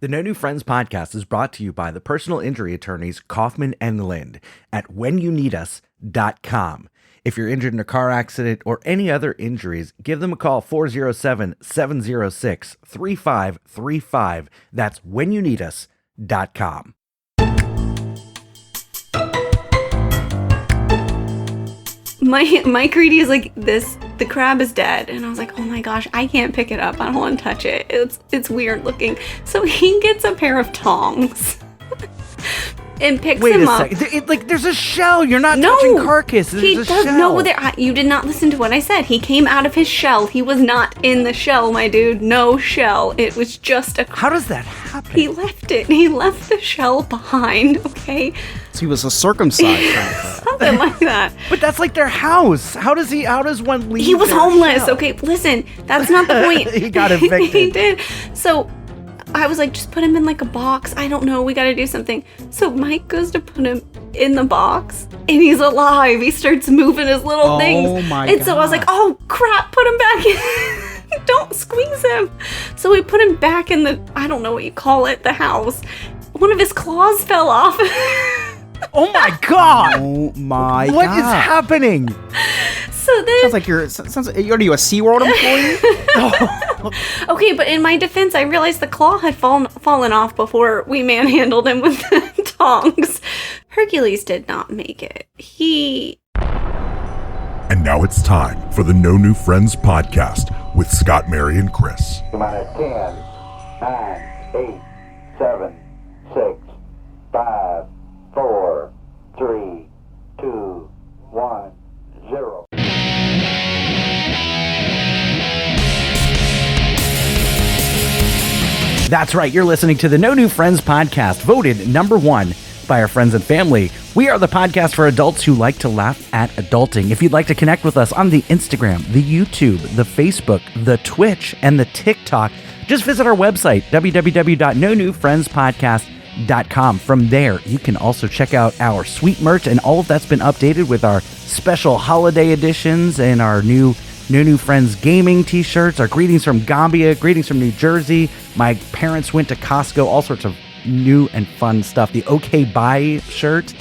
The No New Friends podcast is brought to you by the personal injury attorneys Kaufman and Lind at whenyouneedus.com. If you're injured in a car accident or any other injuries, give them a call 407-706-3535. That's whenyouneedus.com. My greedy is like this. The crab is dead, and I was like, oh my gosh, I can't pick it up. I don't want to touch it. It's weird looking. So he gets a pair of tongs and picks him up. Wait a second. There's a shell. You're not touching carcass. There's a shell. You did not listen to what I said. He came out of his shell. He was not in the shell, my dude. No shell. It was just a. How does that happen? He left it. He left the shell behind. Okay. So he was a circumcised. Something like that. But that's like their house. How does one leave? He was their homeless. shell? Okay, listen, that's not the point. He got evicted. He did. So I was like, just put him in like a box. I don't know. We got to do something. So Mike goes to put him in the box, and he's alive. He starts moving his little things. Oh my God. And so I was like, oh crap, put him back in. Don't squeeze him. So we put him back in the, I don't know what you call it, the house. One of his claws fell off. Oh my God! Oh my God! What is happening? So then, Sounds like are you a SeaWorld employee? okay, but in my defense, I realized the claw had fallen off before we manhandled him with the tongs. Hercules did not make it. And now it's time for the No New Friends podcast with Scott, Mary, and Chris. Come on, 10, 9, 8, 7, 6, 5, 4, 3, 2, 1, 0. That's right. You're listening to the No New Friends podcast, voted number 1 by our friends and family. We are the podcast for adults who like to laugh at adulting. If you'd like to connect with us on the Instagram, the YouTube, the Facebook, the Twitch, and the TikTok, just visit our website, www.nonewfriendspodcast.com. From there, you can also check out our sweet merch, and all of that's been updated with our special holiday editions and our new No New Friends gaming t-shirts, our greetings from Gambia, greetings from New Jersey. My parents went to Costco, all sorts of new and fun stuff. The OK Bye shirt.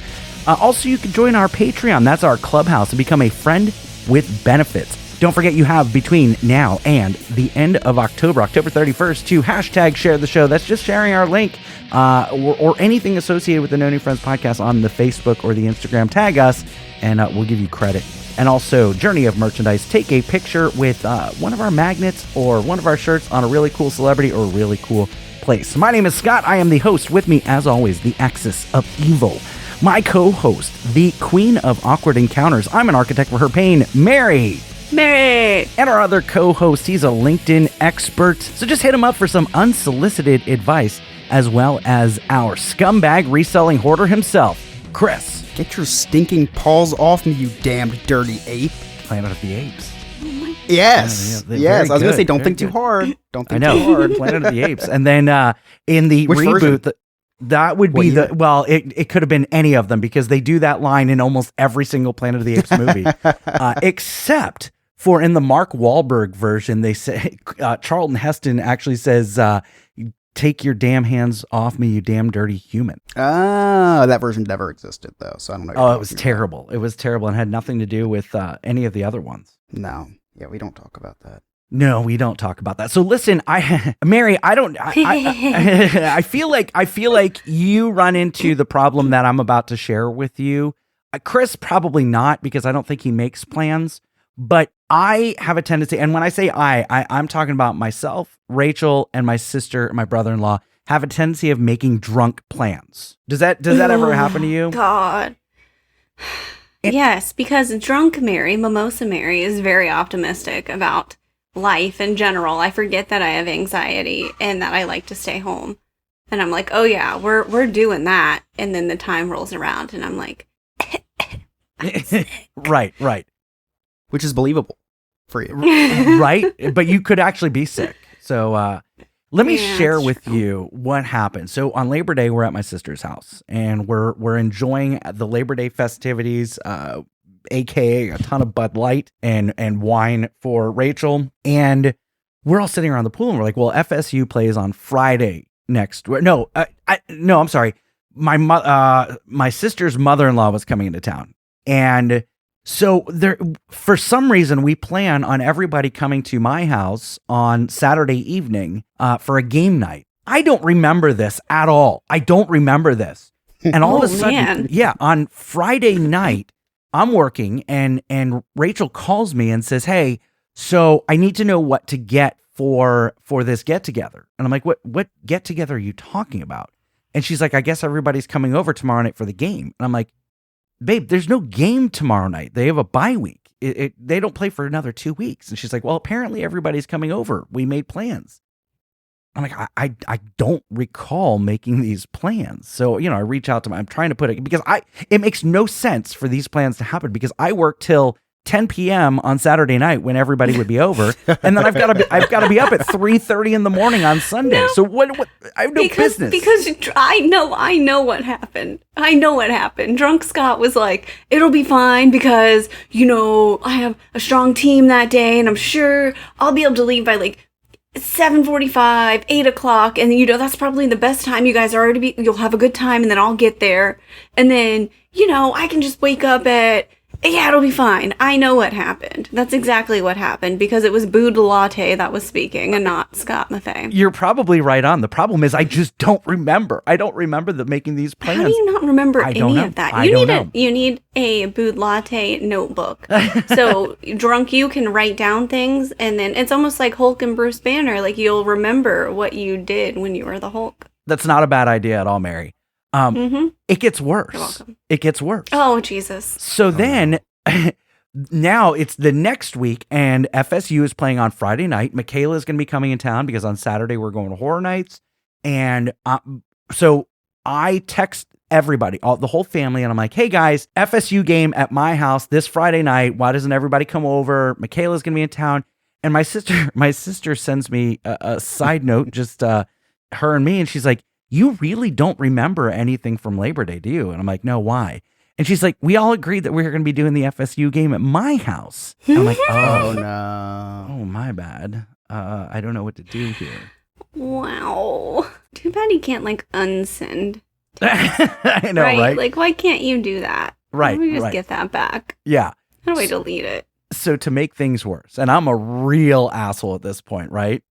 Also, you can join our Patreon. That's our clubhouse, and become a friend with benefits. Don't forget, you have between now and the end of October 31st, to hashtag share the show. That's just sharing our link or anything associated with the No New Friends podcast on the Facebook or the Instagram. Tag us, and we'll give you credit. And also, Journey of Merchandise. Take a picture with one of our magnets or one of our shirts on a really cool celebrity or a really cool place. My name is Scott. I am the host. With me, as always, the Axis of Evil. My co-host, the Queen of Awkward Encounters. I'm an architect for her pain, Mary. And our other co-host, he's a LinkedIn expert. So just hit him up for some unsolicited advice, as well as our scumbag reselling hoarder himself, Chris. Get your stinking paws off me, you damned dirty ape. Planet of the Apes. Yes. Yeah, yes. I was going to say, don't very think good. too hard. Don't think I know. too hard. Planet of the Apes. And then in the Which reboot, version? that would be it could have been any of them, because they do that line in almost every single Planet of the Apes movie. Except for in the Mark Wahlberg version, they say, Charlton Heston actually says, take your damn hands off me, you damn dirty human. That version never existed, though, so I don't know. Oh, it was terrible. It was terrible and had nothing to do with any of the other ones. No. Yeah, we don't talk about that. No, we don't talk about that. So listen, Mary, I feel like you run into the problem that I'm about to share with you. Chris, probably not, because I don't think he makes plans, but I have a tendency, and when I say I'm talking about myself, Rachel, and my sister, my brother-in-law, have a tendency of making drunk plans. Does that ever happen to you? God. Yes, because drunk Mary, Mimosa Mary, is very optimistic about life in general. I forget that I have anxiety and that I like to stay home. And I'm like, oh yeah, we're doing that. And then the time rolls around and I'm like, Right. Which is believable for you. Right? But you could actually be sick. So let me share that's with true. you what happened. So on Labor Day, we're at my sister's house, and we're enjoying the Labor Day festivities, aka a ton of Bud Light and wine for Rachel. And we're all sitting around the pool, and we're like, well, FSU plays on Friday No, I'm sorry. My sister's mother-in-law was coming into town, and so there, for some reason, we plan on everybody coming to my house on Saturday evening for a game night. I don't remember this at all. I don't remember this, and all of a sudden, on Friday night, I'm working, and Rachel calls me and says, "Hey, so I need to know what to get for this get together." And I'm like, "What get together are you talking about?" And she's like, "I guess everybody's coming over tomorrow night for the game." And I'm like, "Babe, there's no game tomorrow night. They have a bye week. They don't play for another 2 weeks." And she's like, "Well, apparently everybody's coming over. We made plans." I'm like, I don't recall making these plans. So, I reach out to them. I'm trying to put it, because it makes no sense for these plans to happen, because I work till 10 p.m. on Saturday night when everybody would be over, and then I've got to be up at 3:30 in the morning on Sunday. No, so what? I have no business. Because I know what happened. I know what happened. Drunk Scott was like, "It'll be fine because I have a strong team that day, and I'm sure I'll be able to leave by like 7:45, 8 o'clock, and that's probably the best time. You guys you'll have a good time, and then I'll get there, and then I can just wake up at." Yeah, it'll be fine. I know what happened. That's exactly what happened, because it was Bood Latte that was speaking and not Scott Maffei. You're probably right on. The problem is I just don't remember. I don't remember making these plans. How do you not remember any of that? You need a Bood Latte notebook. So drunk, you can write down things, and then it's almost like Hulk and Bruce Banner. Like, you'll remember what you did when you were the Hulk. That's not a bad idea at all, Mary. It gets worse. You're welcome. It gets worse. Oh, Jesus. So then, now it's the next week, and FSU is playing on Friday night. Michaela is going to be coming in town because on Saturday we're going to Horror Nights. And so I text everybody, the whole family, and I'm like, "Hey guys, FSU game at my house this Friday night. Why doesn't everybody come over? Michaela's going to be in town." And my sister sends me a side note, just her and me, and she's like, "You really don't remember anything from Labor Day, do you?" And I'm like, "No, why?" And she's like, "We all agreed that we were going to be doing the FSU game at my house." And I'm like, "Oh no. Oh, my bad. I don't know what to do here." Wow. Too bad you can't unsend. I know, right? Like, why can't you do that? Right. How do we just get that back? Yeah. How do I delete it? So to make things worse, and I'm a real asshole at this point, right?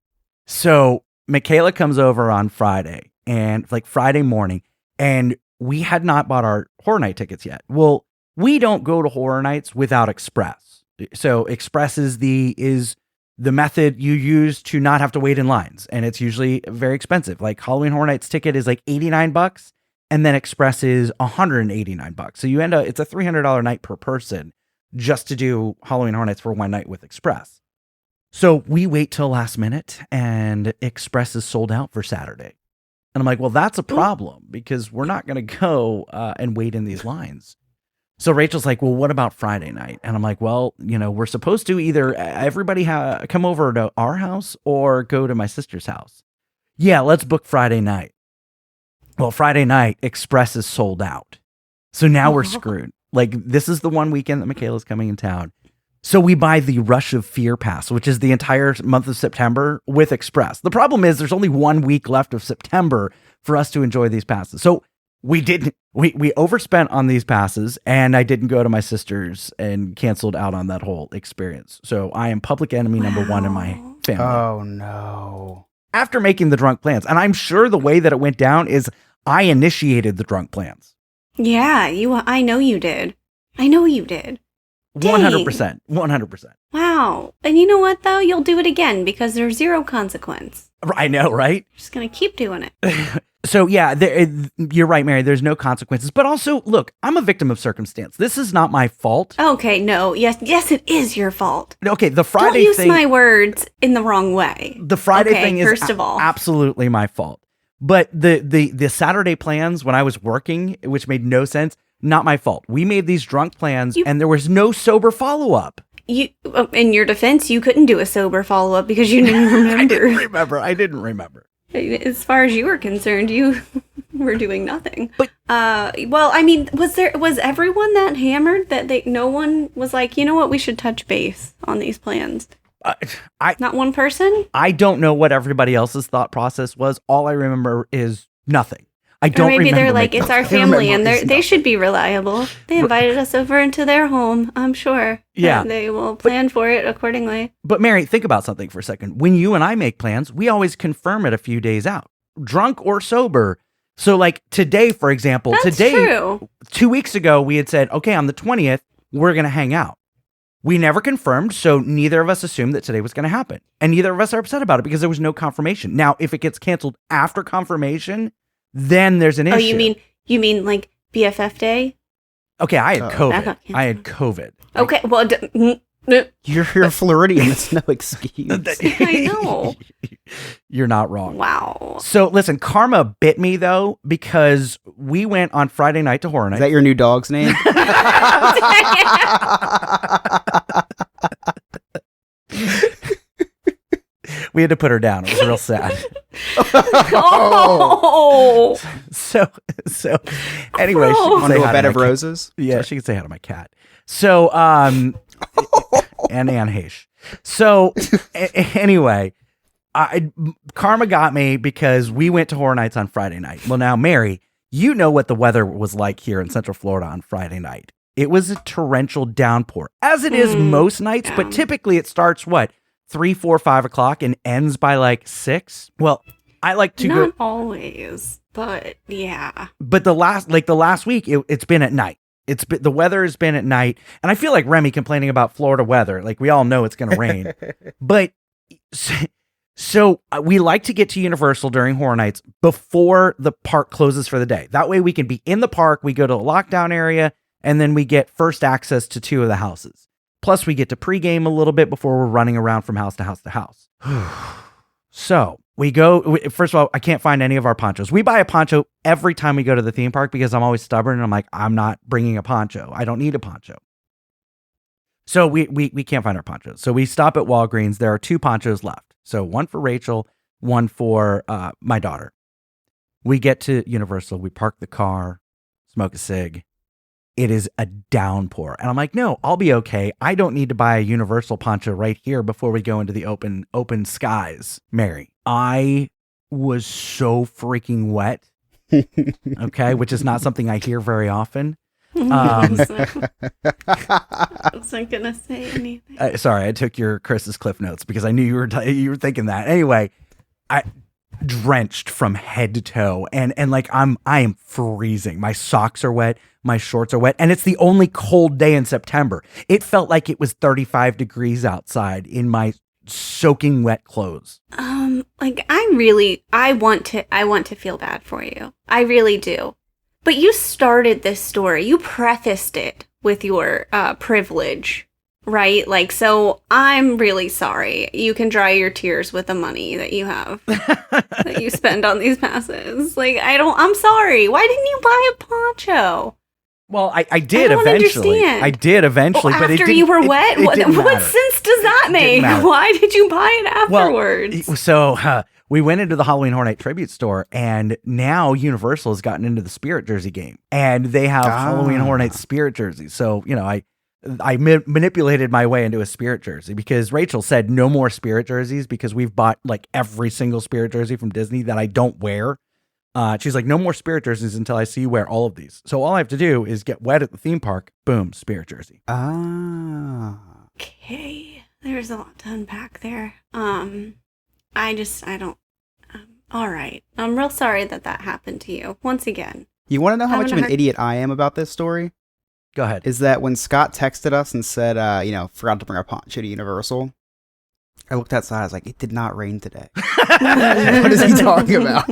So Michaela comes over on Friday, and Friday morning, and we had not bought our Horror Night tickets yet. Well, we don't go to Horror Nights without Express. So Express is the method you use to not have to wait in lines, and it's usually very expensive. Like Halloween Horror Nights ticket is like $89, and then Express is $189. So you it's a $300 night per person just to do Halloween Horror Nights for one night with Express. So we wait till last minute, and Express is sold out for Saturday. And I'm like, well, that's a problem, because we're not going to go and wait in these lines. So Rachel's like, well, what about Friday night? And I'm like, well, we're supposed to either everybody come over to our house or go to my sister's house. Yeah, let's book Friday night. Well, Friday night, Express is sold out. So now we're screwed. This is the one weekend that Michaela's coming in town. So we buy the Rush of Fear pass, which is the entire month of September with Express. The problem is there's only 1 week left of September for us to enjoy these passes. So we overspent on these passes, and I didn't go to my sister's and canceled out on that whole experience. So I am public enemy number one in my family. Oh no. After making the drunk plans, and I'm sure the way that it went down is I initiated the drunk plans. Yeah, I know you did. 100%. 100%. Wow. And you know what, though? You'll do it again because there's zero consequence. I know, right? You're just going to keep doing it. So, yeah, you're right, Mary. There's no consequences. But also, look, I'm a victim of circumstance. This is not my fault. Okay, no. Yes, it is your fault. Okay, the Friday Don't use thing, my words in the wrong way. The Friday thing is first of all, absolutely my fault. But the Saturday plans when I was working, which made no sense, not my fault. We made these drunk plans, and there was no sober follow-up. In your defense, you couldn't do a sober follow-up because you didn't remember. I didn't remember. As far as you were concerned, you were doing nothing. But well, I mean, was everyone that hammered that no one was like, you know what, we should touch base on these plans? Not one person? I don't know what everybody else's thought process was. All I remember is nothing. I Or don't maybe remember. they're like, it's our family and they should be reliable. They invited us over into their home, I'm sure. Yeah. And they will plan for it accordingly. But Mary, think about something for a second. When you and I make plans, we always confirm it a few days out, drunk or sober. So like today, for example, That's true. 2 weeks ago, we had said, okay, on the 20th, we're going to hang out. We never confirmed, so neither of us assumed that today was going to happen. And neither of us are upset about it because there was no confirmation. Now, if it gets canceled after confirmation, then there's an issue. Oh, you mean like BFF day? Okay, I had COVID. That got canceled. I had COVID. Okay, well, You're a Floridian. That's no excuse. I know. You're not wrong. Wow. So listen, karma bit me though, because we went on Friday night to Horror Night. Is that your new dog's name? We had to put her down. It was real sad. Oh. So anyway, she Gross. can Onto say a hi bed to of my cat. roses? Yeah, she can say hi to my cat. So and Anne Heche. So anyway, karma got me because we went to Horror Nights on Friday night. Well, now Mary, you know what the weather was like here in Central Florida on Friday night. It was a torrential downpour, as it is most nights, but typically it starts 3, 4, 5 o'clock and ends by like 6. Well, I like to Not go. always, but yeah. But the last week, it's been at night. The weather has been at night, and I feel like Remy complaining about Florida weather. Like we all know it's going to rain, but so we like to get to Universal during Horror Nights before the park closes for the day. That way we can be in the park. We go to the lockdown area, and then we get first access to 2 of the houses. Plus, we get to pregame a little bit before we're running around from house to house to house. So we go. First of all, I can't find any of our ponchos. We buy a poncho every time we go to the theme park because I'm always stubborn and I'm like, I'm not bringing a poncho. I don't need a poncho. So we can't find our ponchos. So we stop at Walgreens. There are 2 ponchos left. So one for Rachel, one for my daughter. We get to Universal. We park the car, smoke a cig. It is a downpour. And I'm like, no, I'll be okay. I don't need to buy a Universal poncho right here before we go into the open skies. Mary, I was so freaking wet. Okay, which is not something I hear very often. I wasn't gonna say anything. Sorry, I took your Chris's Cliff Notes because I knew you were thinking that. Anyway, I drenched from head to toe, and like I am freezing. My socks are wet, my shorts are wet, and it's the only cold day in September. It felt like it was 35 degrees outside in my soaking wet clothes. Like I want to feel bad for you. I really do. But you started this story. You prefaced it with your privilege, right? Like, so I'm really sorry. You can dry your tears with the money that you have that you spend on these passes. Like, I'm sorry. Why didn't you buy a poncho? Well, I did don't eventually. understand. I did eventually, Well, but after it didn't, you were wet? It didn't what matter. sense does that make? matter. Why did you buy it afterwards? Well, so we went into the Halloween Horror Night Tribute store, and now Universal has gotten into the Spirit Jersey game, and they have Halloween Horror Night Spirit jerseys. So, you know, I manipulated my way into a Spirit jersey because Rachel said no more Spirit jerseys because we've bought like every single Spirit jersey from Disney that I don't wear. She's like, no more Spirit jerseys until I see you wear all of these. So all I have to do is get wet at the theme park. Boom, Spirit jersey. Okay. There's a lot to unpack there. I don't. All right. I'm real sorry that happened to you. Once again. You want to know how much of an idiot I am about this story? Go ahead. Is that when Scott texted us and said, forgot to bring our poncho to Universal, I looked outside, I was like, it did not rain today. What is he talking about?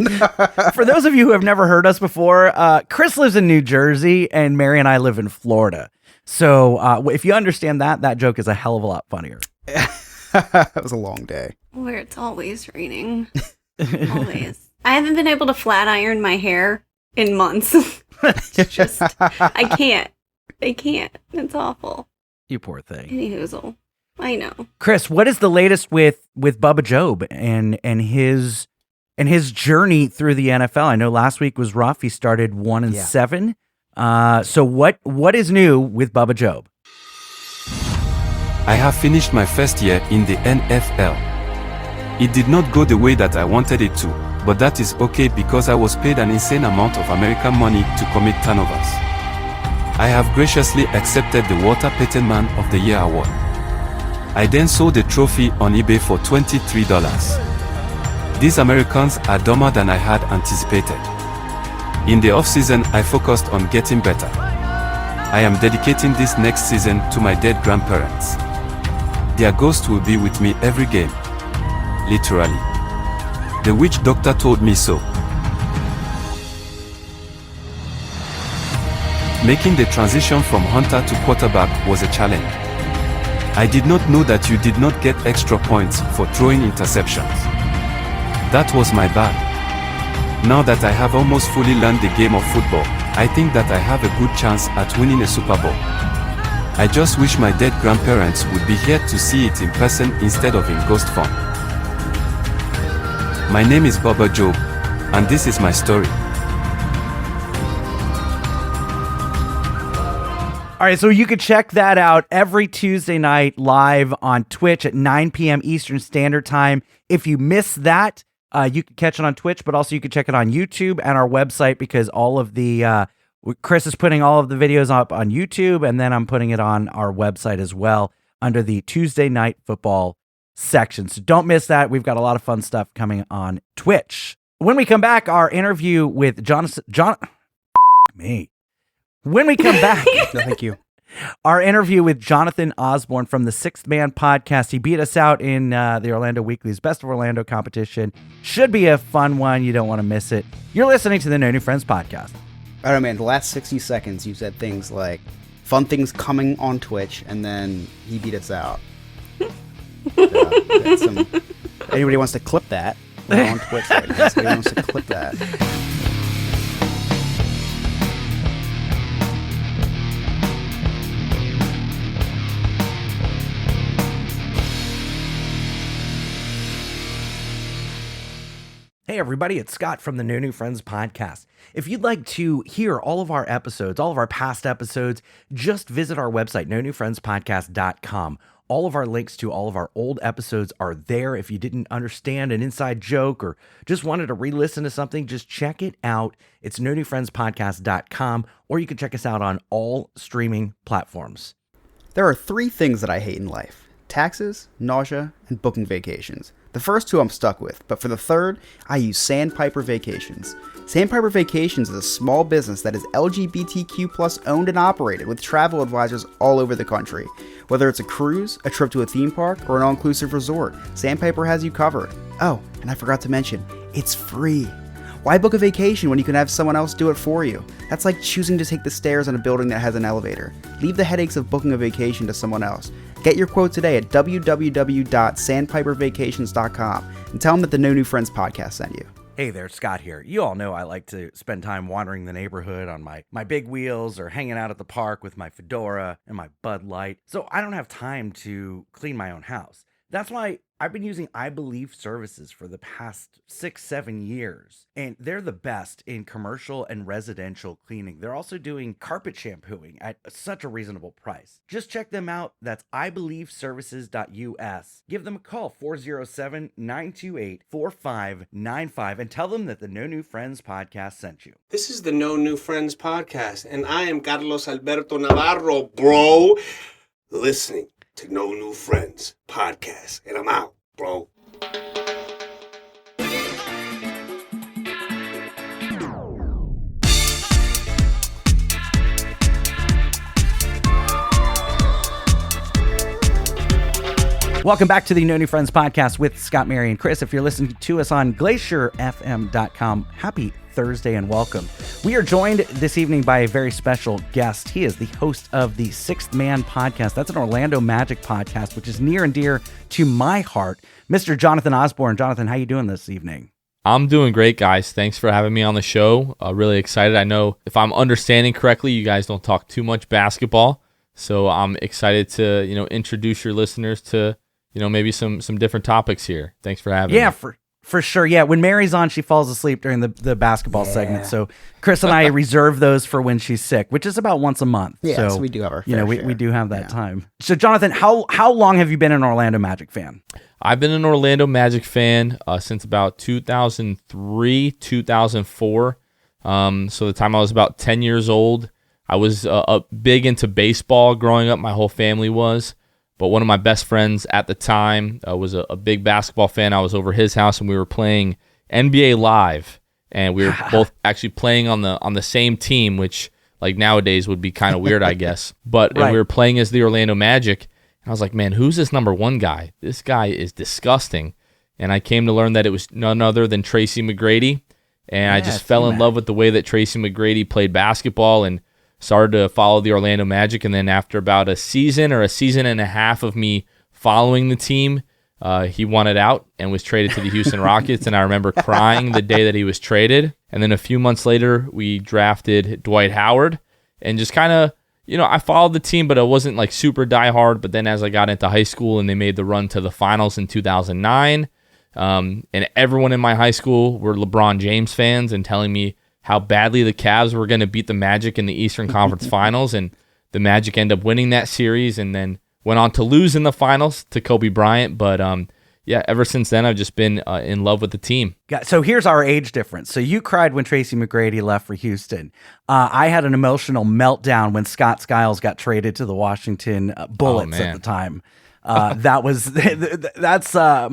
For those of you who have never heard us before, Chris lives in New Jersey and Mary and I live in Florida. So if you understand that joke is a hell of a lot funnier. It was a long day. Where it's always raining. Always. I haven't been able to flat iron my hair in months. Just, I can't. It's awful. You poor thing. Any hoozle. I know. Chris, what is the latest with Bubba Job and his journey through the NFL? I know last week was rough. He started 1-7. So what is new with Bubba Job? I have finished my first year in the NFL. It did not go the way that I wanted it to, but that is okay because I was paid an insane amount of American money to commit turnovers. I have graciously accepted the Walter Payton Man of the Year award. I then sold the trophy on eBay for $23. These Americans are dumber than I had anticipated. In the off-season, I focused on getting better. I am dedicating this next season to my dead grandparents. Their ghost will be with me every game. Literally. The witch doctor told me so. Making the transition from hunter to quarterback was a challenge. I did not know that you did not get extra points for throwing interceptions. That was my bad. Now that I have almost fully learned the game of football, I think that I have a good chance at winning a Super Bowl. I just wish my dead grandparents would be here to see it in person instead of in ghost form. My name is Bubba Job, and this is my story. All right, so you could check that out every Tuesday night live on Twitch at 9 p.m. Eastern Standard Time. If you miss that, you can catch it on Twitch, but also you can check it on YouTube and our website because all of the Chris is putting all of the videos up on YouTube, and then I'm putting it on our website as well under the Tuesday Night Football section. So don't miss that. We've got a lot of fun stuff coming on Twitch. When we come back, our interview with When we come back, No, thank you. our interview with Jonathan Osborne from the Sixth Man podcast. He beat us out in the Orlando Weekly's Best of Orlando competition. Should be a fun one. You don't want to miss it. You're listening to the No New Friends podcast. I don't know, man. The last 60 seconds, you said things like fun things coming on Twitch, and then he beat us out. Anybody wants to clip that? We're on Twitch right now. Somebody wants to clip that. Hey everybody, it's Scott from the No New Friends podcast. If you'd like to hear all of our episodes, all of our past episodes, just visit our website, nonewfriendspodcast.com. All of our links to all of our old episodes are there. If you didn't understand an inside joke or just wanted to re-listen to something, just check it out. It's nonewfriendspodcast.com, or you can check us out on all streaming platforms. There are 3 things that I hate in life: taxes, nausea, and booking vacations. The first 2 I'm stuck with, but for the third, I use Sandpiper Vacations. Sandpiper Vacations is a small business that is LGBTQ+ owned and operated with travel advisors all over the country. Whether it's a cruise, a trip to a theme park, or an all-inclusive resort, Sandpiper has you covered. Oh, and I forgot to mention, it's free. Why book a vacation when you can have someone else do it for you? That's like choosing to take the stairs in a building that has an elevator. Leave the headaches of booking a vacation to someone else. Get your quote today at www.sandpipervacations.com and tell them that the No New Friends podcast sent you. Hey there, Scott here. You all know I like to spend time wandering the neighborhood on my big wheels or hanging out at the park with my fedora and my Bud Light. So I don't have time to clean my own house. That's why I've been using I Believe services for the past 6-7 years, and they're the best in commercial and residential cleaning. They're also doing carpet shampooing at such a reasonable price. Just check them out. That's ibelieveservices.us. Give them a call, 407-928-4595, and tell them that the No New Friends podcast sent you. This is the No New Friends podcast, and I am Carlos Alberto Navarro, bro, listening to No New Friends podcast, and I'm out, bro. Welcome back to the No New Friends podcast with Scott, Mary, and Chris. If you're listening to us on glacierfm.com, happy Thursday and welcome. We are joined this evening by a very special guest. He is the host of the Sixth Man podcast. That's an Orlando Magic podcast, which is near and dear to my heart. Mr. Jonathan Osborne. Jonathan, how you doing this evening? I'm doing great, guys. Thanks for having me on the show. Really excited. I know if I'm understanding correctly, you guys don't talk too much basketball. So I'm excited to, introduce your listeners to, maybe some different topics here. Thanks for having me. Yeah, For sure. Yeah. When Mary's on, she falls asleep during the basketball segment. So Chris and I reserve those for when she's sick, which is about once a month. Yeah, so we do have our we do have that time. So Jonathan, how long have you been an Orlando Magic fan? I've been an Orlando Magic fan since about 2003, 2004. So the time I was about 10 years old. I was big into baseball growing up. My whole family was. But one of my best friends at the time was a big basketball fan. I was over his house, and we were playing NBA Live, and we were both actually playing on the same team, which like nowadays would be kind of weird, I guess. But Right. we were playing as the Orlando Magic, and I was like, man, who's this number one guy? This guy is disgusting. And I came to learn that it was none other than Tracy McGrady, and I just fell in love with the way that Tracy McGrady played basketball and started to follow the Orlando Magic. And then after about a season or a season and a half of me following the team, he wanted out and was traded to the Houston Rockets. And I remember crying the day that he was traded. And then a few months later, we drafted Dwight Howard and just kind of, I followed the team, but I wasn't like super diehard. But then as I got into high school and they made the run to the finals in 2009, and everyone in my high school were LeBron James fans and telling me how badly the Cavs were going to beat the Magic in the Eastern Conference Finals, and the Magic ended up winning that series and then went on to lose in the finals to Kobe Bryant. But ever since then, I've just been in love with the team. So here's our age difference. So you cried when Tracy McGrady left for Houston. I had an emotional meltdown when Scott Skiles got traded to the Washington Bullets at the time. That's our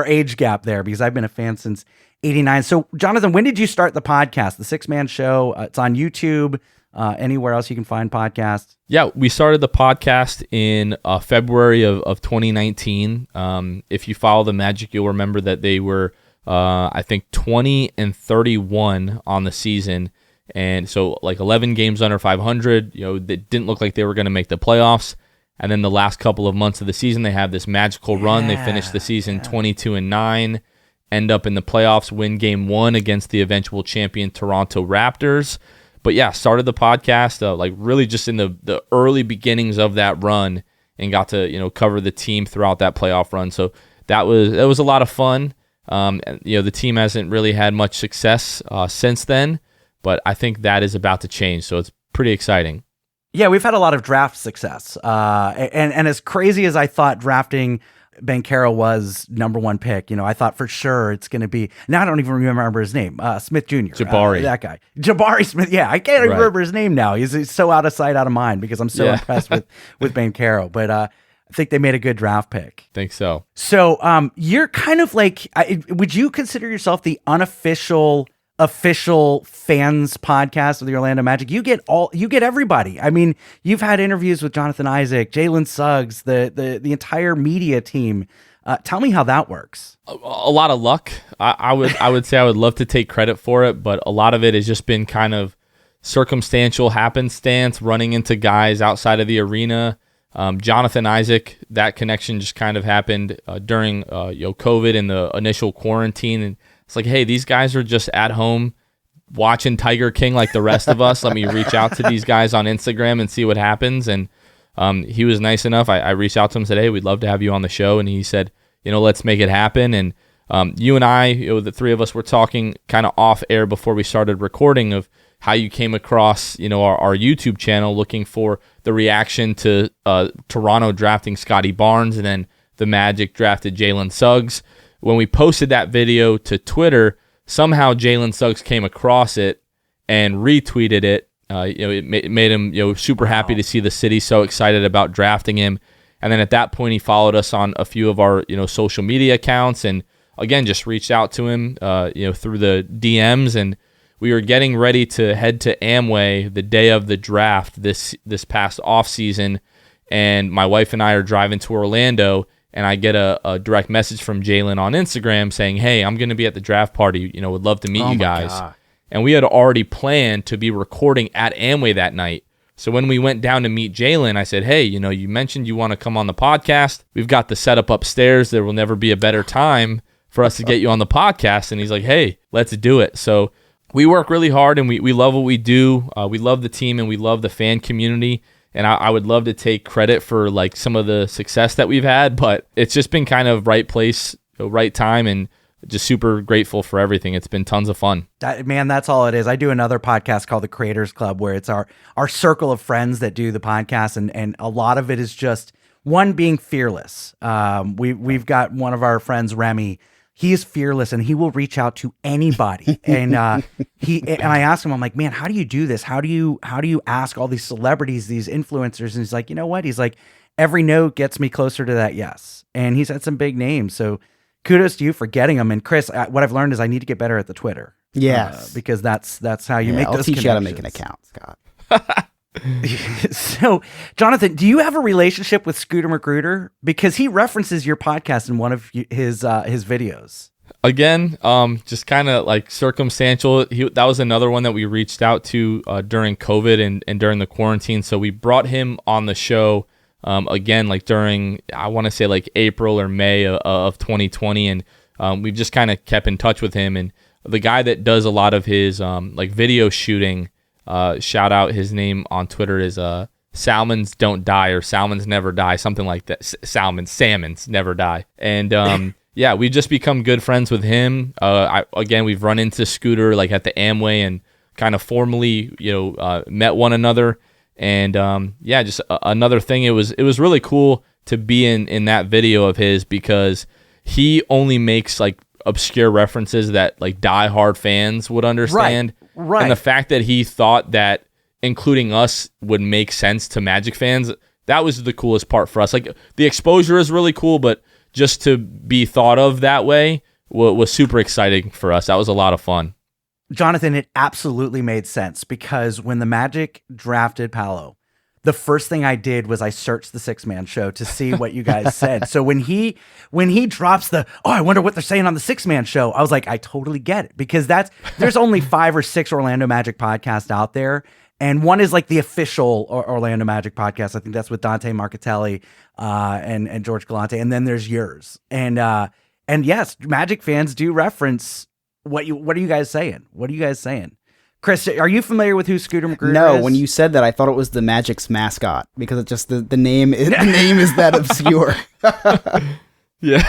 age gap there, because I've been a fan since 89. So Jonathan, when did you start the podcast, the 6-Man Show? It's on YouTube, anywhere else you can find podcasts. Yeah, we started the podcast in February of 2019. If you follow the Magic, you'll remember that they were, I think, 20-31 on the season. And so like 11 games under 500, they didn't look like they were going to make the playoffs. And then the last couple of months of the season, they have this magical run. They finished the season 22-9. End up in the playoffs, win game 1 against the eventual champion Toronto Raptors. But yeah, started the podcast like really just in the early beginnings of that run, and got to cover the team throughout that playoff run. So that was a lot of fun. The team hasn't really had much success since then, but I think that is about to change. So it's pretty exciting. Yeah, we've had a lot of draft success, and as crazy as I thought drafting Banchero was number one pick, I thought for sure it's going to be, now I don't even remember his name, Smith Jr. Jabari. That guy. Jabari Smith. Yeah, I can't even remember his name now. He's so out of sight, out of mind, because I'm so impressed with Banchero. But I think they made a good draft pick. Think so. So you're kind of like, would you consider yourself the official fans podcast of the Orlando Magic? You get everybody. I mean, you've had interviews with Jonathan Isaac, Jalen Suggs, the entire media team. Tell me how that works. A lot of luck. I would say I would love to take credit for it, but a lot of it has just been kind of circumstantial happenstance, running into guys outside of the arena. Jonathan Isaac, that connection just kind of happened during COVID and the initial quarantine, and it's like, hey, these guys are just at home watching Tiger King like the rest of us. Let me reach out to these guys on Instagram and see what happens. And he was nice enough. I reached out to him and said, hey, we'd love to have you on the show. And he said, let's make it happen. And you and I, the three of us, were talking kind of off air before we started recording of how you came across, our YouTube channel, looking for the reaction to Toronto drafting Scotty Barnes, and then the Magic drafted Jalen Suggs. When we posted that video to Twitter, somehow Jalen Suggs came across it and retweeted it. It made him super happy to see the city so excited about drafting him. And then at that point, he followed us on a few of our social media accounts, and again just reached out to him through the DMs. And we were getting ready to head to Amway the day of the draft this past off season, and my wife and I are driving to Orlando. And I get a direct message from Jalen on Instagram saying, hey, I'm going to be at the draft party. Would love to meet you guys. God. And we had already planned to be recording at Amway that night. So when we went down to meet Jalen, I said, hey, you mentioned you want to come on the podcast. We've got the setup upstairs. There will never be a better time for us to get you on the podcast. And he's like, hey, let's do it. So we work really hard, and we love what we do. We love the team, and we love the fan community. And I would love to take credit for like some of the success that we've had, but it's just been kind of right place right time, and just super grateful for everything. It's been tons of fun. That's all it is. I do another podcast called the Creators Club, where it's our circle of friends that do the podcast, and a lot of it is just one, being fearless. We've got one of our friends, Remy. He is fearless, and he will reach out to anybody. And I asked him, I'm like, man, how do you do this? How do you ask all these celebrities, these influencers? And he's like, you know what? He's like, every no gets me closer to that yes. And he's had some big names. So kudos to you for getting them. And Chris, what I've learned is I need to get better at the Twitter. Yes. Because that's how you make I'll those teach you how to connections. make an account, Scott. So, Jonathan, do you have a relationship with Scooter Magruder? Because he references your podcast in one of his videos. Again, just kind of like circumstantial. That was another one that we reached out to during COVID and during the quarantine. So we brought him on the show again, like during, I want to say like April or May of 2020. And we've just kind of kept in touch with him. And the guy that does a lot of his like video shooting, shout out, his name on Twitter is Salmons Don't Die, or Salmons Never Die, something like that. Salmons Never Die. And yeah, we've just become good friends with him. Again, we've run into Scooter like at the Amway and kind of formally, met one another. And yeah, just another thing. It was really cool to be in that video of his, because he only makes like obscure references that like diehard fans would understand. Right. And the fact that he thought that including us would make sense to Magic fans, that was the coolest part for us. Like, the exposure is really cool, but just to be thought of that way was super exciting for us. That was a lot of fun. Jonathan, it absolutely made sense, because when the Magic drafted Paolo, the first thing I did was I searched the Six-Man Show to see what you guys said. So when he drops I wonder what they're saying on the Six-Man Show, I was like, I totally get it, because there's only 5 or 6 Orlando Magic podcasts out there. And one is like the official Orlando Magic podcast. I think that's with Dante Marcatelli and George Galante. And then there's yours. And yes, Magic fans do reference what are you guys saying? What are you guys saying? Chris, are you familiar with who Scooter Magruder is? No, when you said that, I thought it was the Magic's mascot, because it just the name is that obscure. Yeah.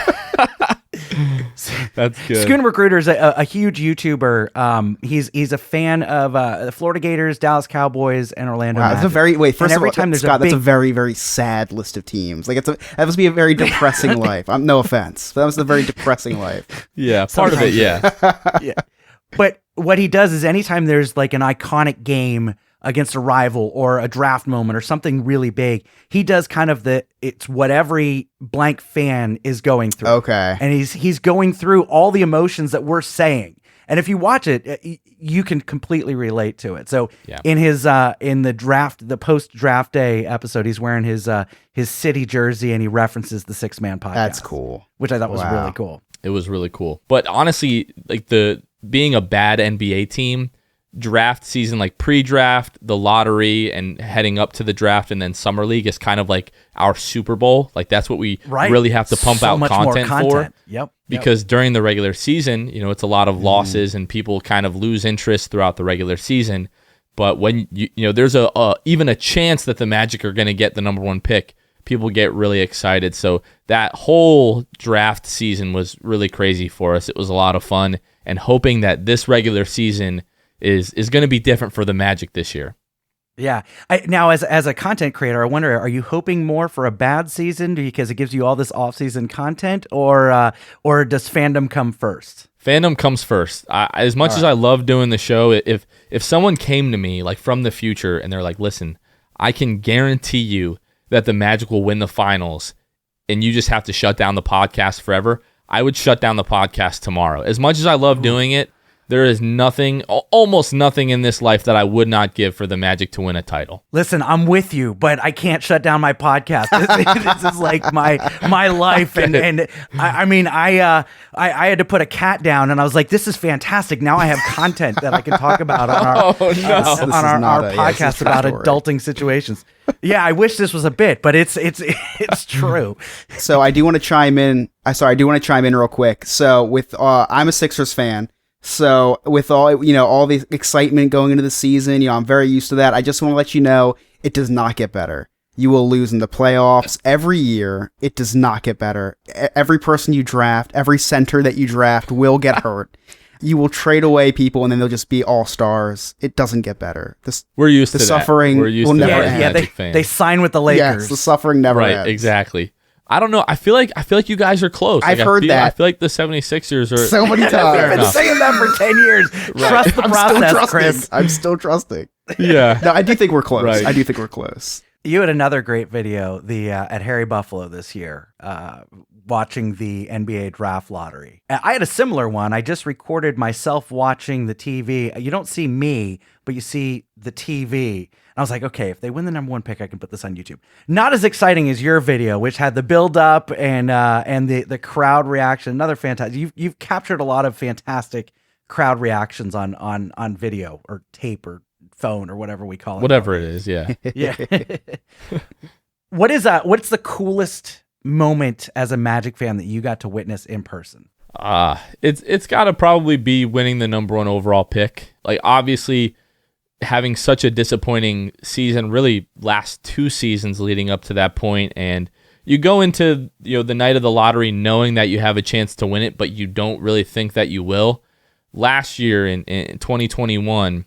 That's good. Scooter Magruder is a huge YouTuber. He's a fan of the Florida Gators, Dallas Cowboys, and Orlando Magic. That's a very first of all, time Scott, that's a very, very sad list of teams. Like, that must be a very depressing life. No offense, but that was a very depressing life. Yeah, part of it, yeah. Yeah. But what he does is, anytime there's like an iconic game against a rival or a draft moment or something really big, he does kind of it's what every blank fan is going through. Okay. And he's going through all the emotions that we're saying. And if you watch it, you can completely relate to it. So in his in the post-draft day episode, he's wearing his city jersey, and he references the Six-Man podcast. That's cool. Which I thought was really cool. It was really cool. But honestly, like, being a bad NBA team, draft season, like pre-draft, the lottery, and heading up to the draft, and then summer league is kind of like our Super Bowl. Like, that's what we really have to pump out content for. Yep. Because during the regular season, it's a lot of losses, and people kind of lose interest throughout the regular season. But when there's even a chance that the Magic are going to get the number 1 pick, people get really excited. So that whole draft season was really crazy for us. It was a lot of fun, and hoping that this regular season is going to be different for the Magic this year. Yeah. Now, as a content creator, I wonder, are you hoping more for a bad season because it gives you all this off-season content, or does fandom come first? Fandom comes first. As much as I love doing the show, if someone came to me like from the future and they're like, listen, I can guarantee you that the Magic will win the finals, and you just have to shut down the podcast forever, I would shut down the podcast tomorrow. As much as I love doing it, there is almost nothing in this life that I would not give for the Magic to win a title. Listen, I'm with you, but I can't shut down my podcast. This is like my life, and I had to put a cat down, and I was like, this is fantastic. Now I have content that I can talk about on our podcast about adulting situations. Yeah, I wish this was a bit, but it's true. So I do want to chime in. I do want to chime in real quick. So with I'm a Sixers fan. So with all the excitement going into the season, I'm very used to that. I just want to let you know, it does not get better. You will lose in the playoffs every year. It does not get better. Every person you draft, every center that you draft will get hurt. You will trade away people, and then they'll just be all-stars. It doesn't get better. We're used to that. Suffering We're used will to never that. end. They sign with the Lakers. Yes, the suffering never ends. Right, exactly. I don't know. I feel like you guys are close. I've heard that. I feel like the 76ers are So many times. I've been saying that for 10 years. Trust the process, Chris. I'm still trusting. Yeah. No, I do think we're close. Right. I do think we're close. You had another great video at Harry Buffalo this year, watching the NBA draft lottery. I had a similar one. I just recorded myself watching the TV. You don't see me, but you see the TV. And I was like, okay, if they win the number one pick, I can put this on YouTube. Not as exciting as your video, which had the build up and the crowd reaction. Another fantastic. You've captured a lot of fantastic crowd reactions on video or tape or phone or whatever we call it. Whatever it is, yeah. Yeah. What's the coolest moment as a Magic fan that you got to witness in person? It's got to probably be winning the number one overall pick. Like, obviously, having such a disappointing season, really last 2 seasons leading up to that point, and you go into the night of the lottery knowing that you have a chance to win it, but you don't really think that you will. Last year in 2021,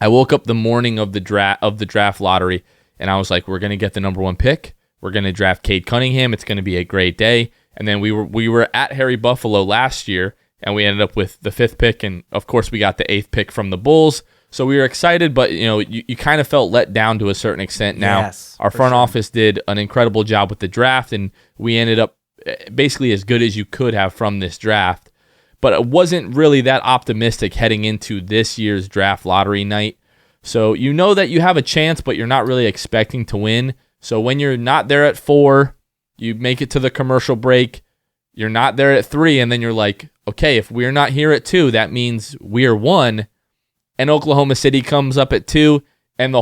I woke up the morning of the draft lottery, and I was like, we're going to get the number one pick. We're going to draft Cade Cunningham. It's going to be a great day. And then we were at Harry Buffalo last year, and we ended up with the 5th pick, and of course we got the 8th pick from the Bulls. So we were excited, but you kind of felt let down to a certain extent. Now, yes, our front office did an incredible job with the draft, and we ended up basically as good as you could have from this draft. But it wasn't really that optimistic heading into this year's draft lottery night. So you know that you have a chance, but you're not really expecting to win. So when you're not there at 4, you make it to the commercial break. You're not there at 3, and then you're like, okay, if we're not here at 2, that means we're 1. And Oklahoma City comes up at 2, and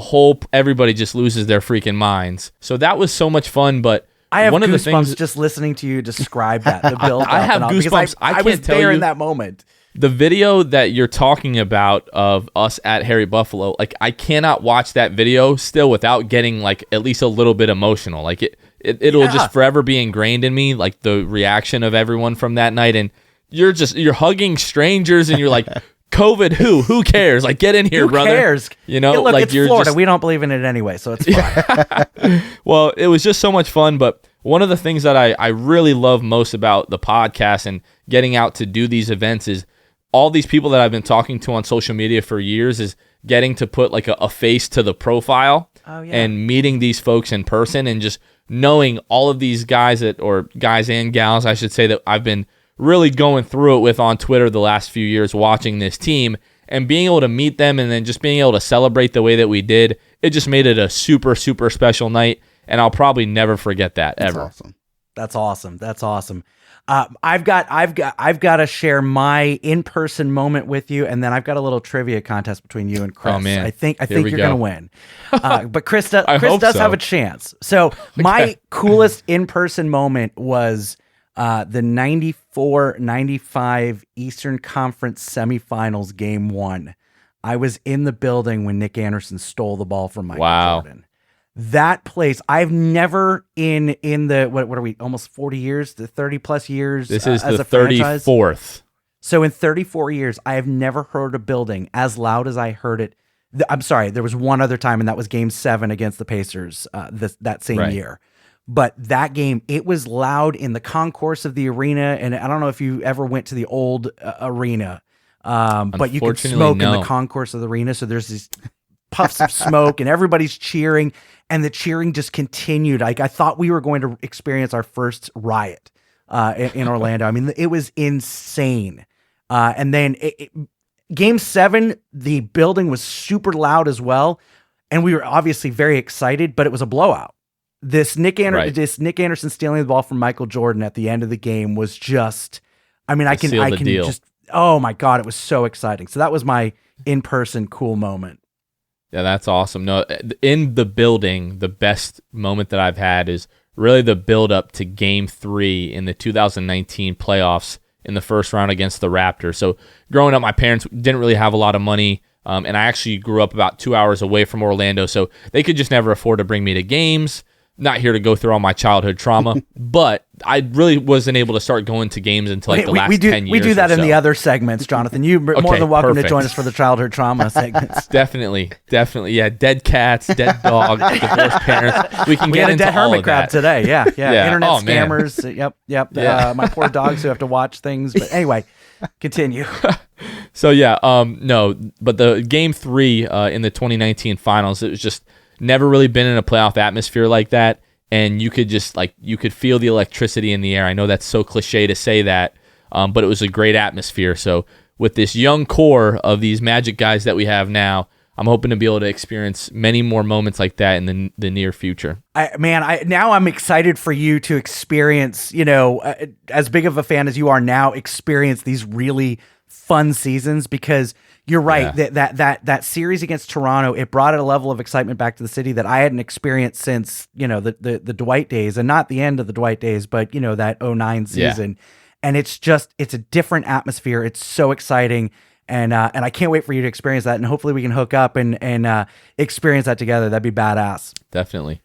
everybody just loses their freaking minds. So that was so much fun, but I have one goosebumps of the things, just listening to you describe that, the build. I have goosebumps. I can't was tell there you in that moment. the video that you're talking about of us at Harry Buffalo. Like, I cannot watch that video still without getting like at least a little bit emotional. Like it'll just forever be ingrained in me. Like the reaction of everyone from that night, and you're hugging strangers, and you're like, COVID, who cares? Like, get in here, brother. Who cares? You know, Look, like it's Florida. We don't believe in it anyway, so it's fine. Well, it was just so much fun. But one of the things that I really love most about the podcast and getting out to do these events is all these people that I've been talking to on social media for years is getting to put like a face to the profile and meeting these folks in person and just knowing all of these guys guys and gals, I should say, that I've been really going through it with on Twitter the last few years watching this team, and being able to meet them and then just being able to celebrate the way that we did. It just made it a super, super special night, and I'll probably never forget that ever. That's awesome. That's awesome. I've got to share my in-person moment with you, and then I've got a little trivia contest between you and Chris. Oh, man. I think you're gonna win. But Chris does so. have a chance. So my coolest in-person moment was the 94-95 Eastern Conference semifinals game 1. I was in the building when Nick Anderson stole the ball from Michael Jordan. That place, I've never in the, what are we, almost 40 years, the 30 plus years. This is as the a franchise. 34th. So in 34 years, I have never heard a building as loud as I heard it. I'm sorry, there was one other time, and that was game 7 against the Pacers that same year. But that game, it was loud in the concourse of the arena. And I don't know if you ever went to the old arena, but you could smoke in the concourse of the arena. So there's these puffs of smoke and everybody's cheering, and the cheering just continued. Like, I thought we were going to experience our first riot in Orlando. I mean, it was insane. And then game 7, the building was super loud as well. And we were obviously very excited, but it was a blowout. This Nick Anderson stealing the ball from Michael Jordan at the end of the game was just, I mean, I can just, oh my God, it was so exciting. So that was my in-person cool moment. Yeah, that's awesome. No, in the building, the best moment that I've had is really the build up to game 3 in the 2019 playoffs in the first round against the Raptors. So growing up, my parents didn't really have a lot of money. And I actually grew up about 2 hours away from Orlando, so they could just never afford to bring me to games. not here to go through all my childhood trauma, but I really wasn't able to start going to games until like the last 10 years. We do that or in so. the other segments, Jonathan. You're more than welcome to join us for the childhood trauma segments. Definitely. Yeah, dead cats, dead dogs, divorced parents. We had a into dead all hermit of crab that. today. Yeah. Yeah. Internet Oh, man. scammers. Yep. Yeah. My poor dogs who have to watch things. But anyway, continue. So yeah, no, but the game 3 in the 2019 finals, it was just never really been in a playoff atmosphere like that. And you could just you could feel the electricity in the air. I know that's so cliche to say that, but it was a great atmosphere. So with this young core of these Magic guys that we have now, I'm hoping to be able to experience many more moments like that in the near future. Now I'm excited for you to experience, as big of a fan as you are now, experience these really fun seasons, because you're right. Yeah. That series against Toronto, it brought a level of excitement back to the city that I hadn't experienced since, the Dwight days, and not the end of the Dwight days, but that 09 season. Yeah. And it's a different atmosphere. It's so exciting. And I can't wait for you to experience that. And hopefully we can hook up and experience that together. That'd be badass. Definitely.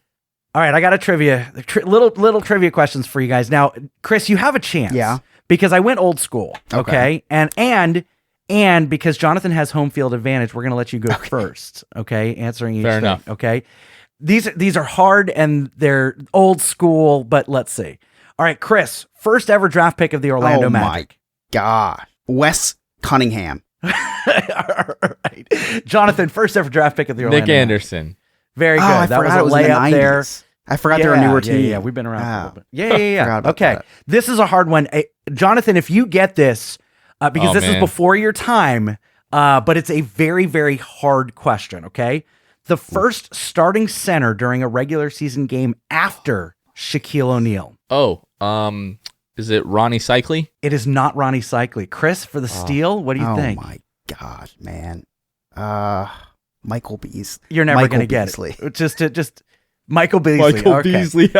All right. I got a little trivia questions for you guys. Now, Chris, you have a chance. Yeah. Because I went old school. Okay. And because Jonathan has home field advantage, we're going to let you go first. Okay. Answering each thing. Enough. Okay. These are hard and they're old school, but let's see. All right, Chris, first ever draft pick of the Orlando Magic. My God. Wes Cunningham. All right. Jonathan, first ever draft pick of the Orlando Nick Anderson. Magic. Very good. That was a layup there. I forgot they're a newer team. Yeah, we've been around for a little bit. Yeah. Okay. That. This is a hard one. Jonathan, if you get this, because this is before your time, but it's a very, very hard question, okay? The first starting center during a regular season game after Shaquille O'Neal. Is it Ronnie Cycli? It is not Ronnie Cycli. Chris, for the steal, what do you think? Oh, my God, man. Michael Beasley. You're never going to get it. Just Michael Beasley. Michael Beasley.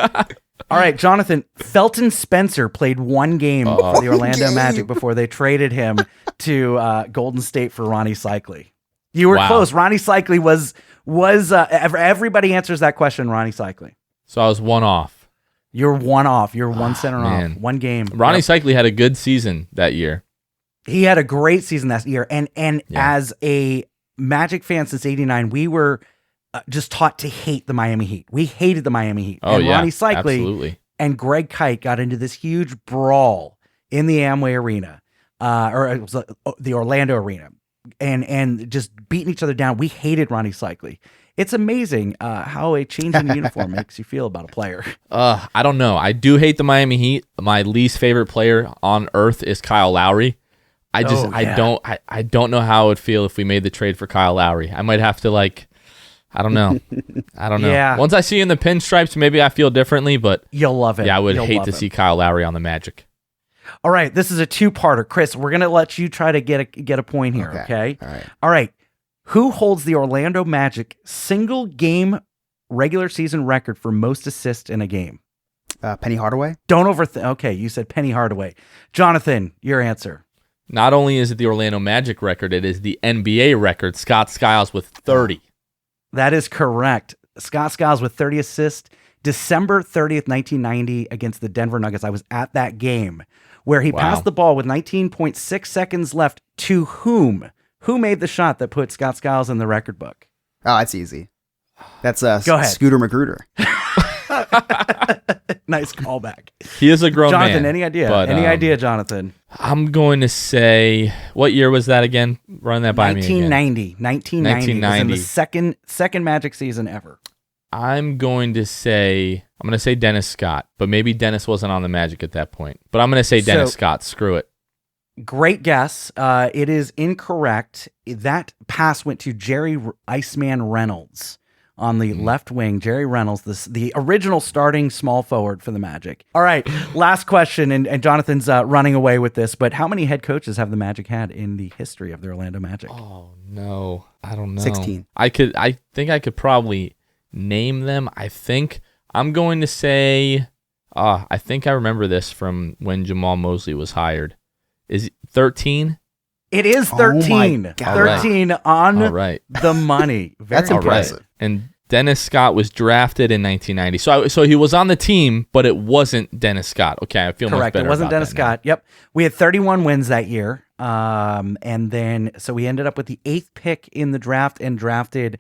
All right, Jonathan, Felton Spencer played one game for the Orlando Magic before they traded him to Golden State for Ronnie Cycli. You were close. Ronnie Cycli was everybody answers that question, Ronnie Cycli. So I was one off. You're one off. You're one center off. One game. Ronnie Cycli had a good season that year. He had a great season that year. And as a Magic fan since '89, we were just taught to hate the Miami Heat. We hated the Miami Heat. Oh, and Ronnie Cycli absolutely. And Greg Kite got into this huge brawl in the Amway Arena, or it was the Orlando Arena, and just beating each other down. We hated Ronnie Cycli. It's amazing how a change in uniform makes you feel about a player. I don't know. I do hate the Miami Heat. My least favorite player on earth is Kyle Lowry. I don't know how it would feel if we made the trade for Kyle Lowry. I might have to I don't know. Yeah. Once I see in the pinstripes, maybe I feel differently, but you'll love it. Yeah, I would hate to see Kyle Lowry on the Magic. All right, this is a two-parter. Chris, we're going to let you try to get a point here, okay? All right. Who holds the Orlando Magic single game regular season record for most assists in a game? Penny Hardaway? Don't overthink. Okay, you said Penny Hardaway. Jonathan, your answer. Not only is it the Orlando Magic record, it is the NBA record. Scott Skiles with 30. That is correct. Scott Skiles with 30 assists. December 30th, 1990 against the Denver Nuggets. I was at that game where he passed the ball with 19.6 seconds left to whom? Who made the shot that put Scott Skiles in the record book? Oh, it's easy. That's Go ahead. Scooter Magruder. Nice callback. He is a grown man. Jonathan, any idea? Any idea, Jonathan? I'm going to say, what year was that again? Run that by me again. 1990. It was in the second Magic season ever. I'm going to say Dennis Scott, but maybe Dennis wasn't on the Magic at that point. But I'm going to say Dennis Scott. Screw it. Great guess. It is incorrect. That pass went to Jerry Iceman Reynolds on the left wing. Jerry Reynolds, the original starting small forward for the Magic. All right, last question, and Jonathan's running away with this, but how many head coaches have the Magic had in the history of the Orlando Magic? Oh, no. I don't know. 16. I think I could probably name them. I think I'm going to say, I think I remember this from when Jamal Mosley was hired. Is it 13? It is 13. Oh my God. 13 on All right. the money. That's impressive. And Dennis Scott was drafted in 1990. So he was on the team, but it wasn't Dennis Scott. Okay, I feel much Correct. better. It wasn't about Dennis that now. Scott. Yep. We had 31 wins that year. And then so we ended up with the 8th pick in the draft and drafted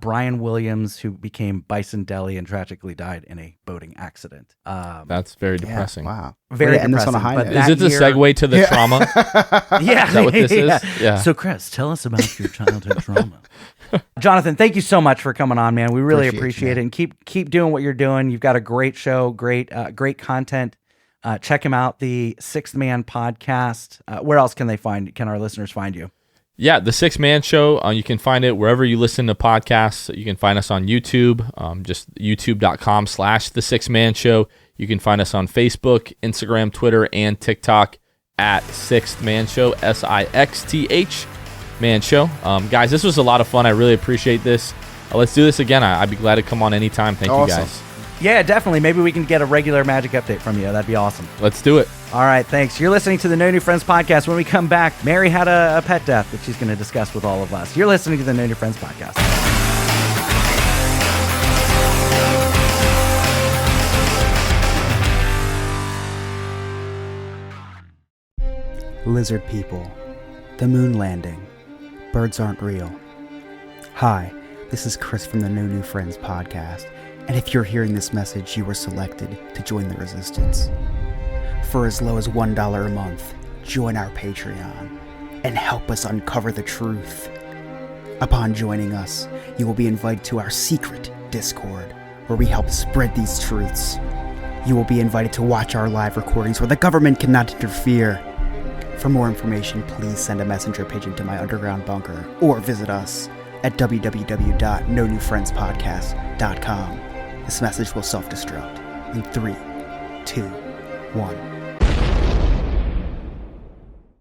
Brian Williams, who became Bison Deli and tragically died in a boating accident. That's very depressing. Wow. Very Way to end this depressing. on a high But note. Is that it the year- segue to the trauma? Yeah. Is that what this is? Yeah. So, Chris, tell us about your childhood trauma. Jonathan, thank you so much for coming on, man. We really appreciate it. And keep doing what you're doing. You've got a great show, great content. Check him out, the Sixth Man podcast. Where else can our listeners find you? Yeah, the Sixth Man Show. You can find it wherever you listen to podcasts. You can find us on YouTube, just youtube.com/the Sixth Man Show. You can find us on Facebook, Instagram, Twitter, and TikTok at Sixth Man Show, SIXTH Man Show. Guys, this was a lot of fun. I really appreciate this. Let's do this again. I'd be glad to come on anytime. Thank you, guys. Yeah, definitely. Maybe we can get a regular Magic update from you. That'd be awesome. Let's do it. All right, thanks. You're listening to the No New Friends podcast. When we come back, Mary had a pet death that she's going to discuss with all of us. You're listening to the No New Friends podcast. Lizard people, the moon landing, birds aren't real. Hi, this is Chris from the No New Friends podcast, and if you're hearing this message, you were selected to join the resistance. For as low as $1 a month, join our Patreon and help us uncover the truth. Upon joining us, you will be invited to our secret Discord, where we help spread these truths. You will be invited to watch our live recordings where the government cannot interfere. For more information, please send a messenger pigeon to my underground bunker or visit us at www.nonewfriendspodcast.com. This message will self-destruct in 3, 2, 1.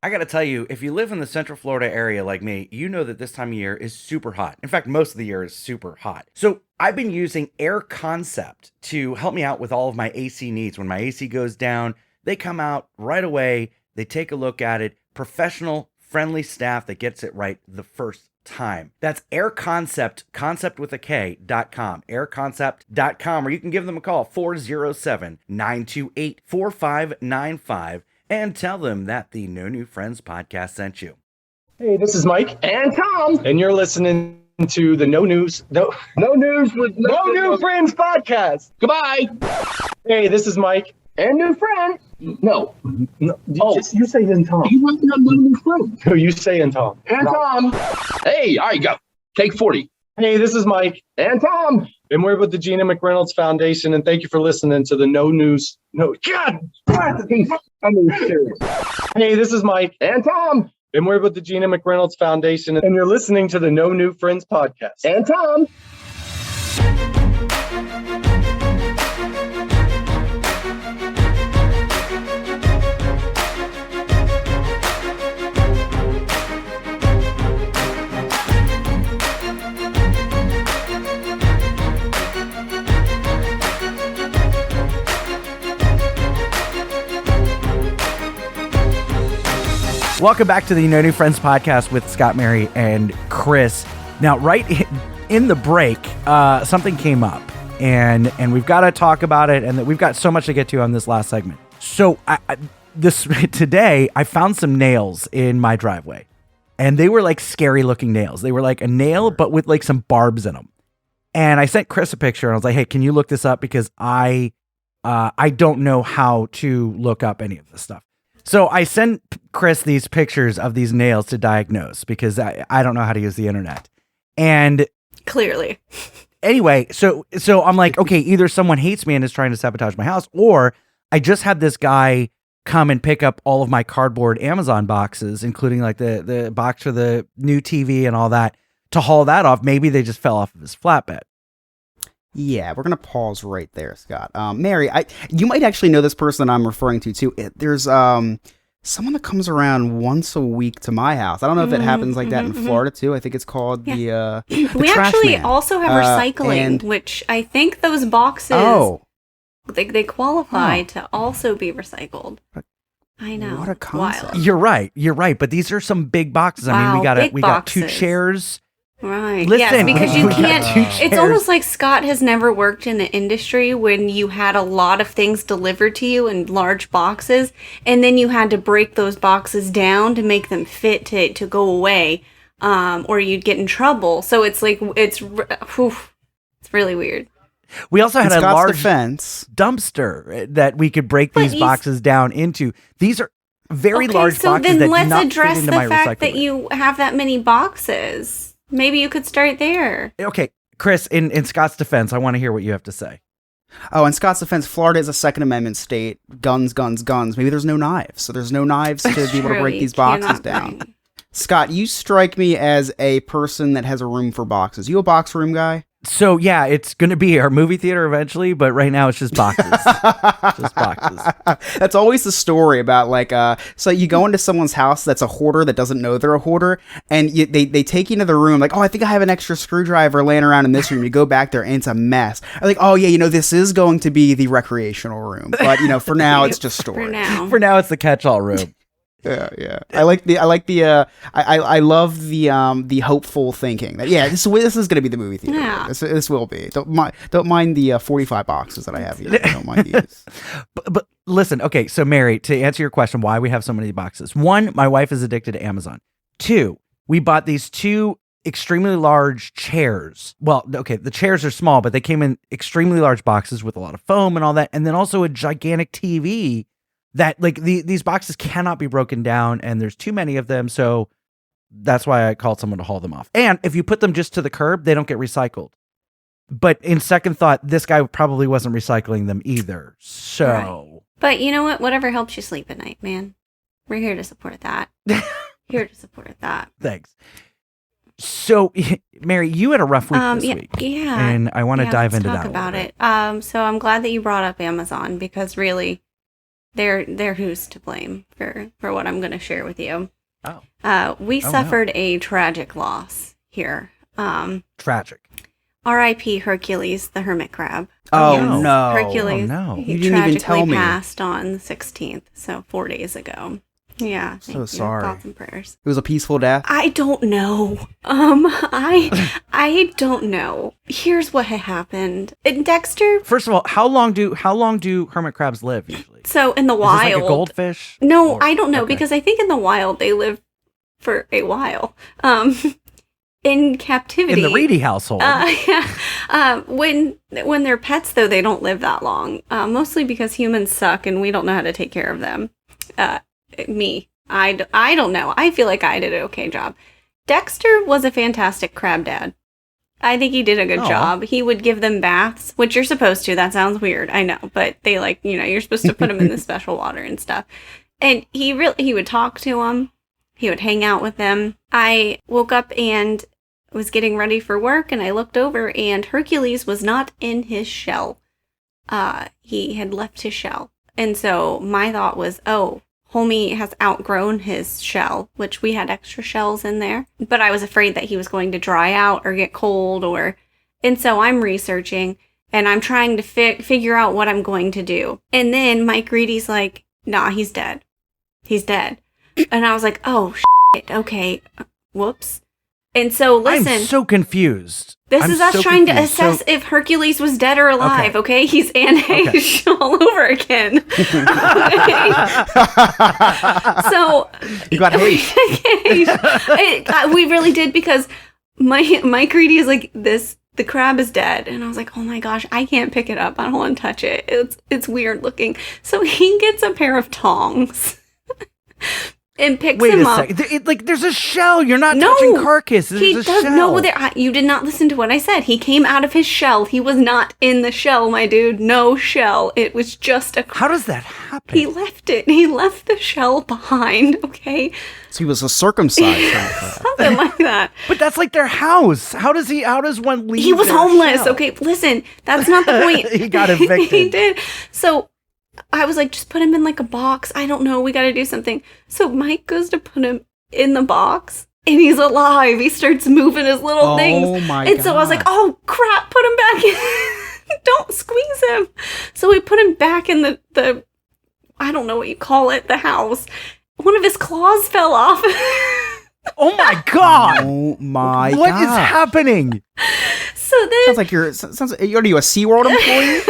I got to tell you, if you live in the Central Florida area like me, you know that this time of year is super hot. In fact, most of the year is super hot. So I've been using Air Concept to help me out with all of my AC needs. When my AC goes down, they come out right away. They take a look at it. Professional, friendly staff that gets it right the first time. That's Air Concept, concept with a K.com, airconcept.com, or you can give them a call, 407-928-4595, and tell them that the No New Friends podcast sent you. Hey, this is Mike and Tom, and you're listening to the No New Friends podcast. Goodbye. Hey, this is Mike and new friend. No. You say and Tom. You want no new friend. No, you say and Tom. And Tom. Hey, all right, go. Take 40. Hey, this is Mike and Tom, and we're with the Gina McReynolds Foundation, and thank you for listening to the I'm serious. Hey, this is Mike and Tom, and we're with the Gina McReynolds Foundation, and you're listening to the No New Friends podcast. And Tom. Welcome back to the No New Friends podcast with Scott, Mary, and Chris. Now, right in the break, something came up, and we've got to talk about it, and we've got so much to get to on this last segment. So today, I found some nails in my driveway, and they were like scary looking nails. They were like a nail, but with like some barbs in them. And I sent Chris a picture, and I was like, "Hey, can you look this up? Because I don't know how to look up any of this stuff." So I sent Chris these pictures of these nails to diagnose because I don't know how to use the internet. And Clearly. Anyway, so I'm like, okay, either someone hates me and is trying to sabotage my house, or I just had this guy come and pick up all of my cardboard Amazon boxes, including like the box for the new TV and all that, to haul that off. Maybe they just fell off of his flatbed. Yeah, we're going to pause right there, Scott. Mary, you might actually know this person I'm referring to, too. There's someone that comes around once a week to my house. I don't know if it happens like that in Florida, too. I think it's called the We trash actually man. also have recycling, which I think those boxes, they qualify to also be recycled. I know. What a concept. Wild. You're right. But these are some big boxes. I mean, we got two chairs Right. Listen, yes, because you we got can't. 2 It's chairs. almost like Scott has never worked in the industry when you had a lot of things delivered to you in large boxes, and then you had to break those boxes down to make them fit to go away, or you'd get in trouble. So it's like it's really weird. We also had In a Scott's large defense, dumpster that we could break these boxes down into. These are very Okay, large so boxes then that do let's not address fit into the my fact that recycling. you have that many boxes. Maybe you could start there. Okay, Chris, in Scott's defense, I want to hear what you have to say. oh, in Scott's defense, Florida is a Second Amendment state. Guns, guns, guns. Maybe there's no knives, so there's no knives to be able to True, break you these boxes cannot down. bring- Scott, you strike me as a person that has a room for boxes. You a box room guy? So yeah, it's going to be our movie theater eventually, but right now it's just boxes. Just boxes. That's always the story about so you go into someone's house that's a hoarder that doesn't know they're a hoarder, and they take you into the room like, oh, I think I have an extra screwdriver laying around in this room. You go back there and it's a mess. I'm like, oh yeah, this is going to be the recreational room, but for now it's just storage. For now. For now, it's the catch-all room. Yeah. I love the hopeful thinking that this is going to be the movie theater. Yeah. This will be. Don't mind the 45 boxes that I have here. Don't mind these. But listen, okay, so Mary, to answer your question, why we have so many boxes. 1, my wife is addicted to Amazon. 2, we bought these 2 extremely large chairs. Well, okay, the chairs are small, but they came in extremely large boxes with a lot of foam and all that, and then also a gigantic TV that these boxes cannot be broken down, and there's too many of them, so that's why I called someone to haul them off. And if you put them just to the curb, they don't get recycled. But in second thought, this guy probably wasn't recycling them either. So, Right. But you know what? Whatever helps you sleep at night, man. We're here to support that. Here to support that. Thanks. So, Mary, you had a rough week this week. Yeah. And I want to dive into that. Talk about it. So I'm glad that you brought up Amazon, because really, they're who's to blame for what I'm going to share with you. Oh. We suffered a tragic loss here. Tragic. R.I.P. Hercules, the hermit crab. Oh, no. Hercules. Oh, no. He You didn't even tell tragically me. passed on the 16th, so 4 days ago. Yeah. So thank you. sorry. Thoughts and prayers. It was a peaceful death. I don't know. I don't know. Here's what had happened. In Dexter. First of all, how long do hermit crabs live usually? So in the Is this wild, like a goldfish? No, Or- I don't know, okay. because I think in the wild they live for a while. In captivity, In the Reedy household. when they're pets, though, they don't live that long. Mostly because humans suck and we don't know how to take care of them. I don't know. I feel like I did an okay job. Dexter was a fantastic crab dad. I think he did a good Aw. job. He would give them baths, which you're supposed to. That sounds weird, I know, but they you're supposed to put them in the special water and stuff. And he would talk to them. He would hang out with them. I woke up and was getting ready for work, and I looked over, and Hercules was not in his shell. He had left his shell. And so my thought was, oh, homie has outgrown his shell, which we had extra shells in there. But I was afraid that he was going to dry out or get cold and so I'm researching and I'm trying to figure out what I'm going to do. And then Mike Reedy's like, nah, he's dead. He's dead. And I was like, oh, shit, okay, whoops. And so listen. I'm so confused. This I'm is us so trying to confused. assess So- if Hercules was dead or alive, okay? He's Anne all over again. So You got hate. we really did, because Mike Reedy is like, the crab is dead. And I was like, oh my gosh, I can't pick it up. I don't want to touch it. It's weird looking. So he gets a pair of tongs and picks Wait him a up. second. There's a shell. You're not touching carcass. There's He a does shell. no. You did not listen to what I said. He came out of his shell. He was not in the shell, my dude. No shell. It was just a. How does that happen? He left it. He left the shell behind. Okay, So he was a circumcised hermit crab. something like that. But that's like their house. How does one leave? He was their homeless. shell? Okay, listen. That's not the point. He got evicted. He did. So I was like, just put him in like a box. I don't know. We got to do something. So Mike goes to put him in the box, and he's alive. He starts moving his little things. Oh my And so I was like, oh crap, put him back in. Don't squeeze him. So we put him back in the I don't know what you call it, the house. One of his claws fell off. Oh my god! Oh my What god. is happening? So then, Sounds like are you a SeaWorld employee?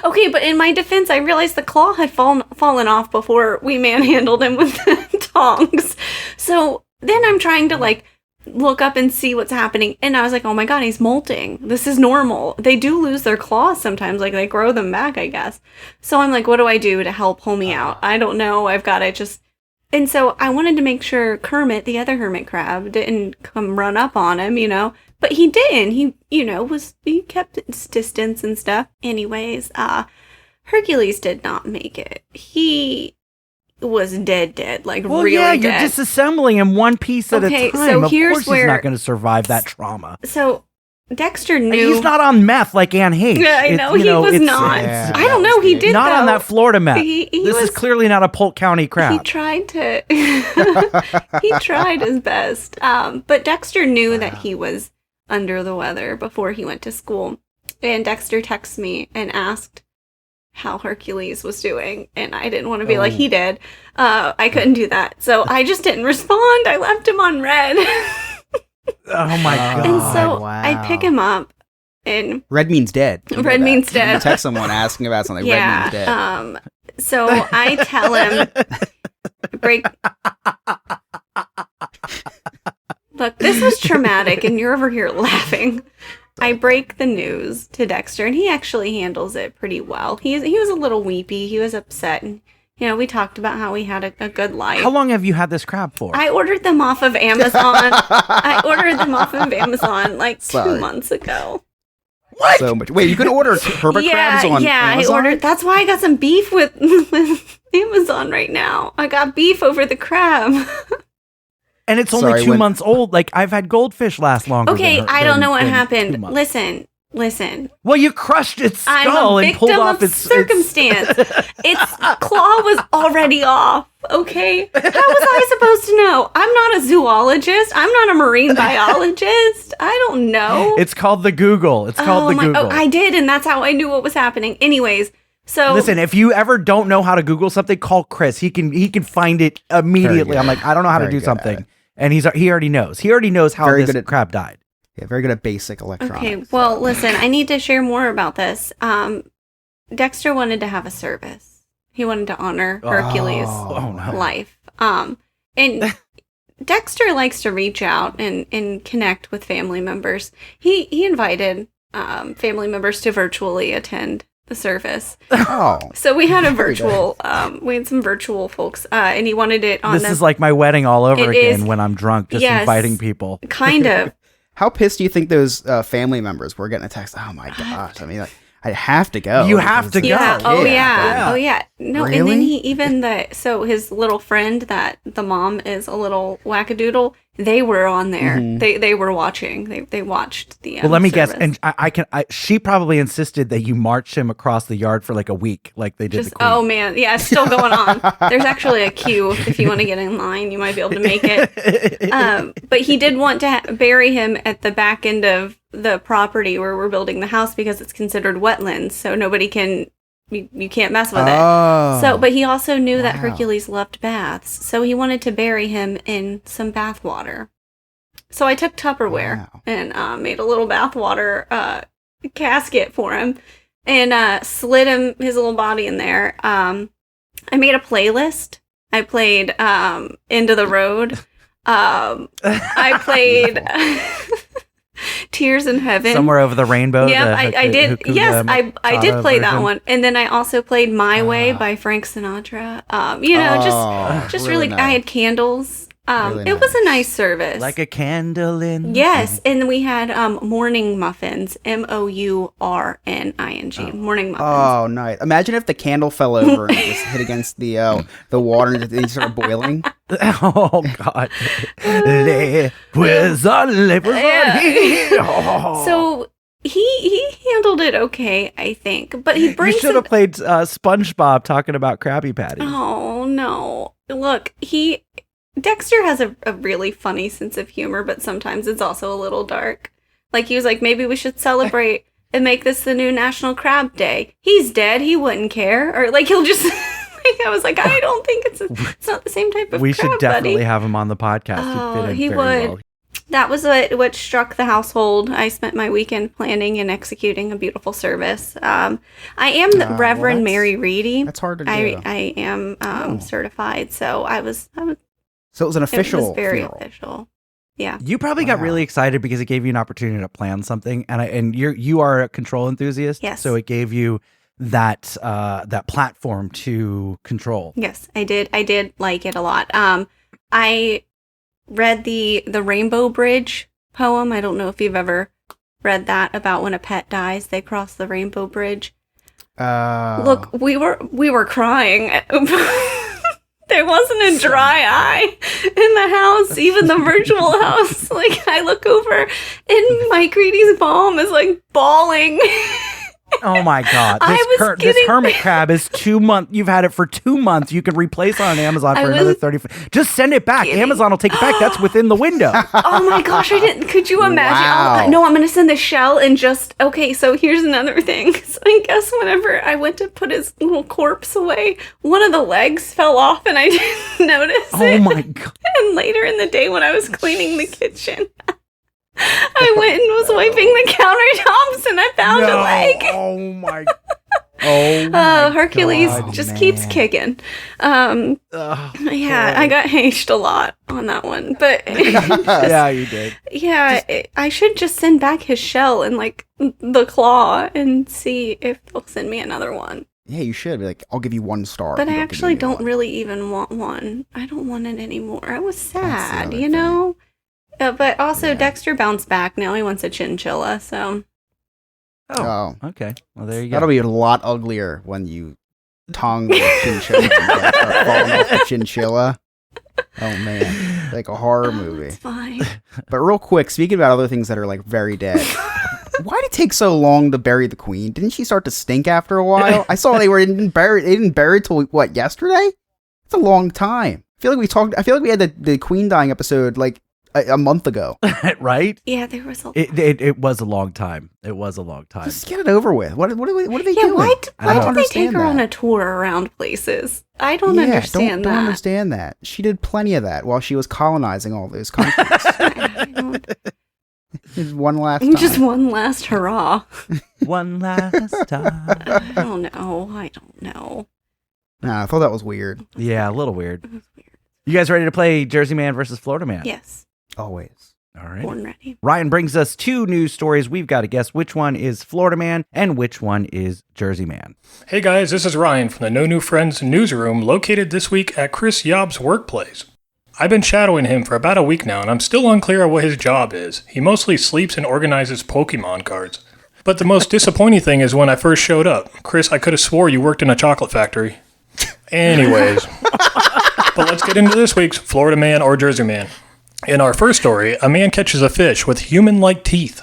okay, but in my defense, I realized the claw had fallen off before we manhandled him with the tongs. So then I'm trying to like look up and see what's happening, and I was like, oh my god, he's molting. This is normal. They do lose their claws sometimes, like they grow them back, I guess. So I'm like, what do I do to help pull me out? I don't know. I've got to just... And so I wanted to make sure Kermit, the other hermit crab, didn't come run up on him, you know. But he didn't. He, he kept his distance and stuff. Anyways, Hercules did not make it. He was dead, like really yeah, dead. you're disassembling him one piece at a time. So of here's course where he's not going to survive that trauma. So Dexter knew. He's not on meth like Anne Hayes. Yeah, I know, he was not. I don't know, he did not though. on that Florida meth. He This was, is clearly not a Polk County crab. He tried to. He tried his best. But Dexter knew that he was under the weather before he went to school. And Dexter texted me and asked how Hercules was doing. And I didn't want to be like he did. I couldn't do that. So I just didn't respond. I left him on red. Oh my god. And so I pick him up. And red means dead. Red means dead. You text someone asking about something. Yeah, Red means dead. So I tell him, look, this was traumatic, and you're over here laughing. I break the news to Dexter, and he actually handles it pretty well. He was a little weepy. He was upset, and we talked about how he had a good life. How long have you had this crab for? I ordered them off of Amazon. Like 2 months ago. What? So much. Wait, you can order hermit crabs on Amazon? I ordered. That's why I got some beef with Amazon right now. I got beef over the crab. And it's only 2 months old. Like, I've had goldfish last longer. Okay, I don't know what happened. 2 months. Listen. Well, you crushed its skull I'm a and pulled victim off of its circumstance. Its claw was already off. Okay, how was I supposed to know? I'm not a zoologist. I'm not a marine biologist. I don't know. It's called the Google. It's called the Google. Oh, I did, and that's how I knew what was happening. Anyways, so listen, if you ever don't know how to Google something, call Chris. He can find it immediately. I'm like, I don't know how to do something, and he already knows. He already knows how this crab died. Yeah, very good at basic electronics. Okay, well, listen, I need to share more about this. Dexter wanted to have a service. He wanted to honor Hercules' life. And Dexter likes to reach out and connect with family members. He invited family members to virtually attend the service. Oh. So we had a virtual, we had some virtual folks, and he wanted it on This is like my wedding all over again when I'm drunk, just Yes, inviting people. Kind of. How pissed do you think those family members were getting a text? Oh my gosh. I mean, like, I have to go. You have to go. Yeah. Oh yeah. No, Really? and then he even so his little friend that the mom is a little wackadoodle. They were on there. Mm-hmm. They were watching. They watched the. Well, let me guess. service. And she probably insisted that you marched him across the yard for like a week, like they did. Just oh man, yeah, it's still going on. There's actually a queue if you want to get in line. You might be able to make it. But he did want to bury him at the back end of the property where we're building the house because it's considered wetlands, so nobody can. You can't mess with it. So, but he also knew that Hercules loved baths, so he wanted to bury him in some bath water. So I took Tupperware and made a little bath water casket for him and slid his little body in there. I made a playlist. I played End of the Road. I played Tears in Heaven. Somewhere Over the Rainbow. Yeah, I did. Yes, I did play that one. And then I also played My Way by Frank Sinatra. Just really nice. I had candles. It was a nice service. Like a candle in. Yes, and then we had morning muffins. MOURNING. Morning muffins. Oh, nice. Imagine if the candle fell over and just hit against the water and it started boiling. Oh God. So he handled it okay, I think. But he You brings should have played SpongeBob talking about Krabby Patties. Oh no. Look, Dexter has a really funny sense of humor, but sometimes it's also a little dark. Like he was like, maybe we should celebrate and make this the new National Crab Day. He's dead, he wouldn't care. Or like he'll just I was like, I don't think it's not the same type of We crab, should definitely buddy. have him on the podcast. He'd fit in he very would. well. That was what struck the household. I spent my weekend planning and executing a beautiful service. I am the Reverend Mary Reedy. That's hard to do. I am certified, so I was. So it was an official It was very funeral. official. Yeah. You probably got really excited because it gave you an opportunity to plan something, and you are a control enthusiast. Yes. So it gave you that platform to control. Yes, I did. I did like it a lot. I read the Rainbow Bridge poem. I don't know if you've ever read that, about when a pet dies, they cross the Rainbow Bridge. Look, we were crying. There wasn't a dry eye in the house, even the virtual house. Like, I look over and Mike Reedy's mom is like bawling. Oh my God! This hermit crab is 2 months. You've had it for 2 months. You can replace it on Amazon for another 30. Just send it back. Amazon will take it back. That's within the window. Oh my gosh! I didn't. Could you imagine? Wow. No, I'm gonna send the shell and just. Okay, so here's another thing. So I guess whenever I went to put his little corpse away, one of the legs fell off, and I didn't notice it. Oh my God! And later in the day, when I was cleaning the kitchen, I went and was wiping the countertops, and I found a leg. Oh my! Oh my Hercules God, just man. keeps kicking. Yeah, I got haged a lot on that one, but Yeah, you did. yeah, I should just send back his shell and like the claw and see if they'll send me another one. Yeah, you should be like, I'll give you 1 star. But if you I don't give actually me don't one. really even want one. I don't want it anymore. I was That's the sad, other you thing. know. But also, Dexter bounced back. Now he wants a chinchilla. So Oh, Okay. Well, there you go. that'll be a lot uglier when you tongue the chinchilla and start falling off the chinchilla. Oh man, like a horror movie. it's fine. But real quick, speaking about other things that are like very dead, why did it take so long to bury the queen? Didn't she start to stink after a while? I saw they didn't bury it till what, yesterday? It's a long time. I feel like we had the queen dying episode like a month ago. Right? Yeah, there was a. It was a long time. It was a long time. Just get it over with. What are they Yeah, doing? why I don't did they take understand her on that. a tour around places? I don't understand don't that. understand that. She did plenty of that while she was colonizing all those countries. I don't- Just one last time. Just one last hurrah. One last time. I don't know. Nah, I thought that was weird. Yeah, a little weird. It was weird. You guys ready to play Jersey Man versus Florida Man? Yes, Always. All right. born ready. Ryan brings us 2 news stories. We've got to guess which one is Florida Man and which one is Jersey Man. Hey guys, this is Ryan from the No New Friends newsroom located this week at Chris Yob's workplace. I've been shadowing him for about a week now and I'm still unclear on what his job is. He mostly sleeps and organizes Pokemon cards. But the most disappointing thing is when I first showed up. Chris, I could have swore you worked in a chocolate factory. Anyways, but let's get into this week's Florida Man or Jersey Man. In our first story, a man catches a fish with human-like teeth.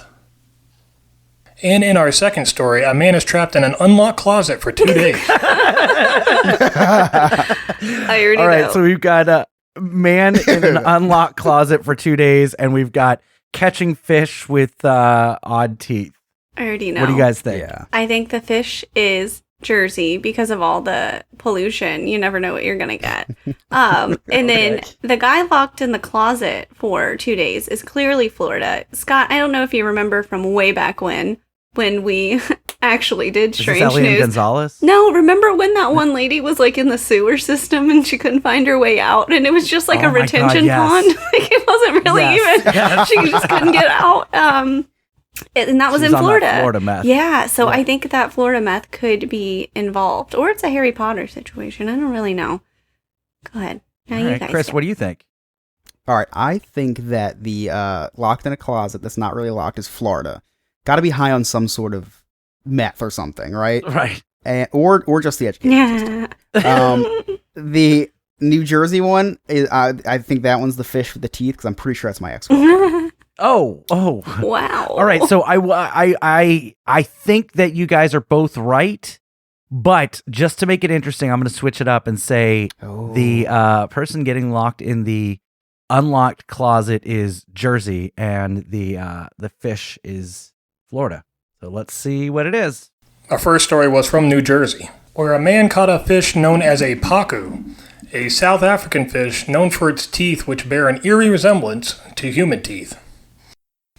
And in our second story, a man is trapped in an unlocked closet for 2 days. I already All right, know. so we've got a man in an unlocked closet for 2 days, and we've got catching fish with odd teeth. I already know. What do you guys think? Yeah. I think the fish is Jersey because of all the pollution. You never know what you're gonna get. And then the guy locked in the closet for 2 days is clearly Florida. Scott, I don't know if you remember from way back when we actually did Is this strange Elian news. Gonzalez? No, remember when that one lady was like in the sewer system and she couldn't find her way out, and it was just like Oh a my God, retention yes. pond. Like it wasn't really Yes. even. She just couldn't get out. And that was She in was on that Florida. Florida meth. Yeah, so Yeah. I think that Florida meth could be involved, or it's a Harry Potter situation. I don't really know. Go ahead. Now All you right, guys. Chris, go. what do you think? All right, I think that the locked in a closet that's not really locked is Florida. Got to be high on some sort of meth or something, right? Right. Or just the education Yeah. The New Jersey one, I think that one's the fish with the teeth because I'm pretty sure that's my ex-girlfriend. Oh. Wow. All right, so I think that you guys are both right, but just to make it interesting, I'm going to switch it up and say the person getting locked in the unlocked closet is Jersey, and the fish is Florida. So let's see what it is. Our first story was from New Jersey. where a man caught a fish known as a pacu, a South African fish known for its teeth which bear an eerie resemblance to human teeth.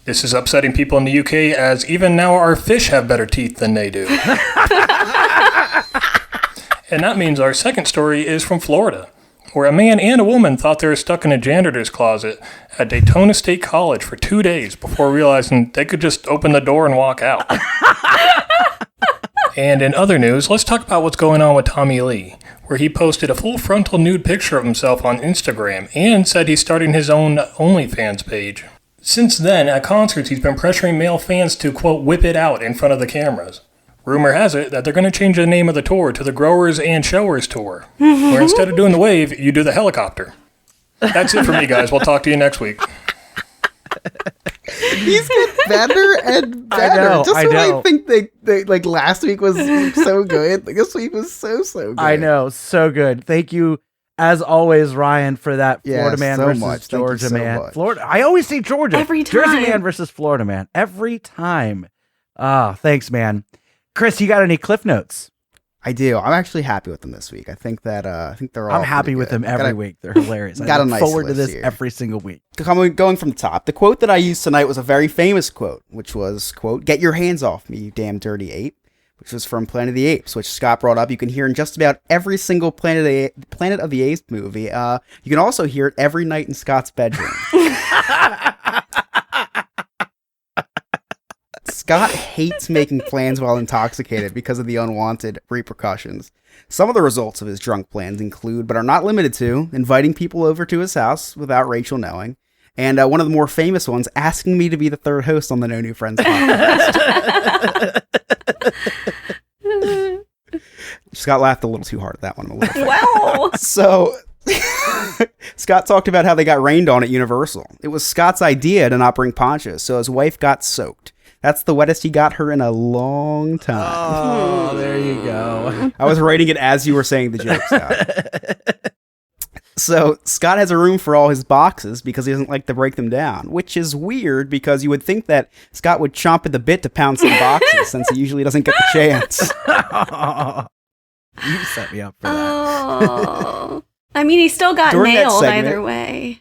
This is upsetting people in the UK as even now our fish have better teeth than they do. And that means our second story is from Florida, where a man and a woman thought they were stuck in a janitor's closet at Daytona State College for 2 days before realizing they could just open the door and walk out. And in other news, let's talk about what's going on with Tommy Lee, where he posted a full frontal nude picture of himself on Instagram and said he's starting his own OnlyFans page. Since then, at concerts, he's been pressuring male fans to, quote, whip it out in front of the cameras. Rumor has it that they're going to change the name of the tour to the Growers and Showers Tour, where instead of doing the wave, you do the helicopter. That's it for me, guys. We'll talk to you next week. These get better and better. I think they like last week was so good. Like, this week was so good. I know, so good. Thank you, as always, Ryan, for that Florida man so versus much. Georgia Thank you so man. much. Florida. I always say Georgia. Every time. Jersey man versus Florida man. Every time. Thanks, man. Chris, you got any cliff notes? I do. I'm actually happy with them this week. I think they're all. I'm happy with them every week. They're hilarious. I look forward to this every single week. Going from the top, the quote that I used tonight was a very famous quote, which was, quote, "Get your hands off me, you damn dirty ape," which was from Planet of the Apes, which Scott brought up. You can hear in just about every single Planet of the Apes movie. You can also hear it every night in Scott's bedroom. Scott hates making plans while intoxicated because of the unwanted repercussions. Some of the results of his drunk plans include, but are not limited to, inviting people over to his house without Rachel knowing, and one of the more famous ones, asking me to be the third host on the No New Friends podcast. Scott laughed a little too hard at that one. Wow. So, Scott talked about how they got rained on at Universal. It was Scott's idea to not bring ponchos, so his wife got soaked. That's the wettest he got her in a long time. Oh, there you go. I was writing it as you were saying the joke, Scott. So, Scott has a room for all his boxes because he doesn't like to break them down, which is weird because you would think that Scott would chomp at the bit to pound some boxes since he usually doesn't get the chance. You set me up for that. Oh. I mean, he still got During that nailed segment- either way.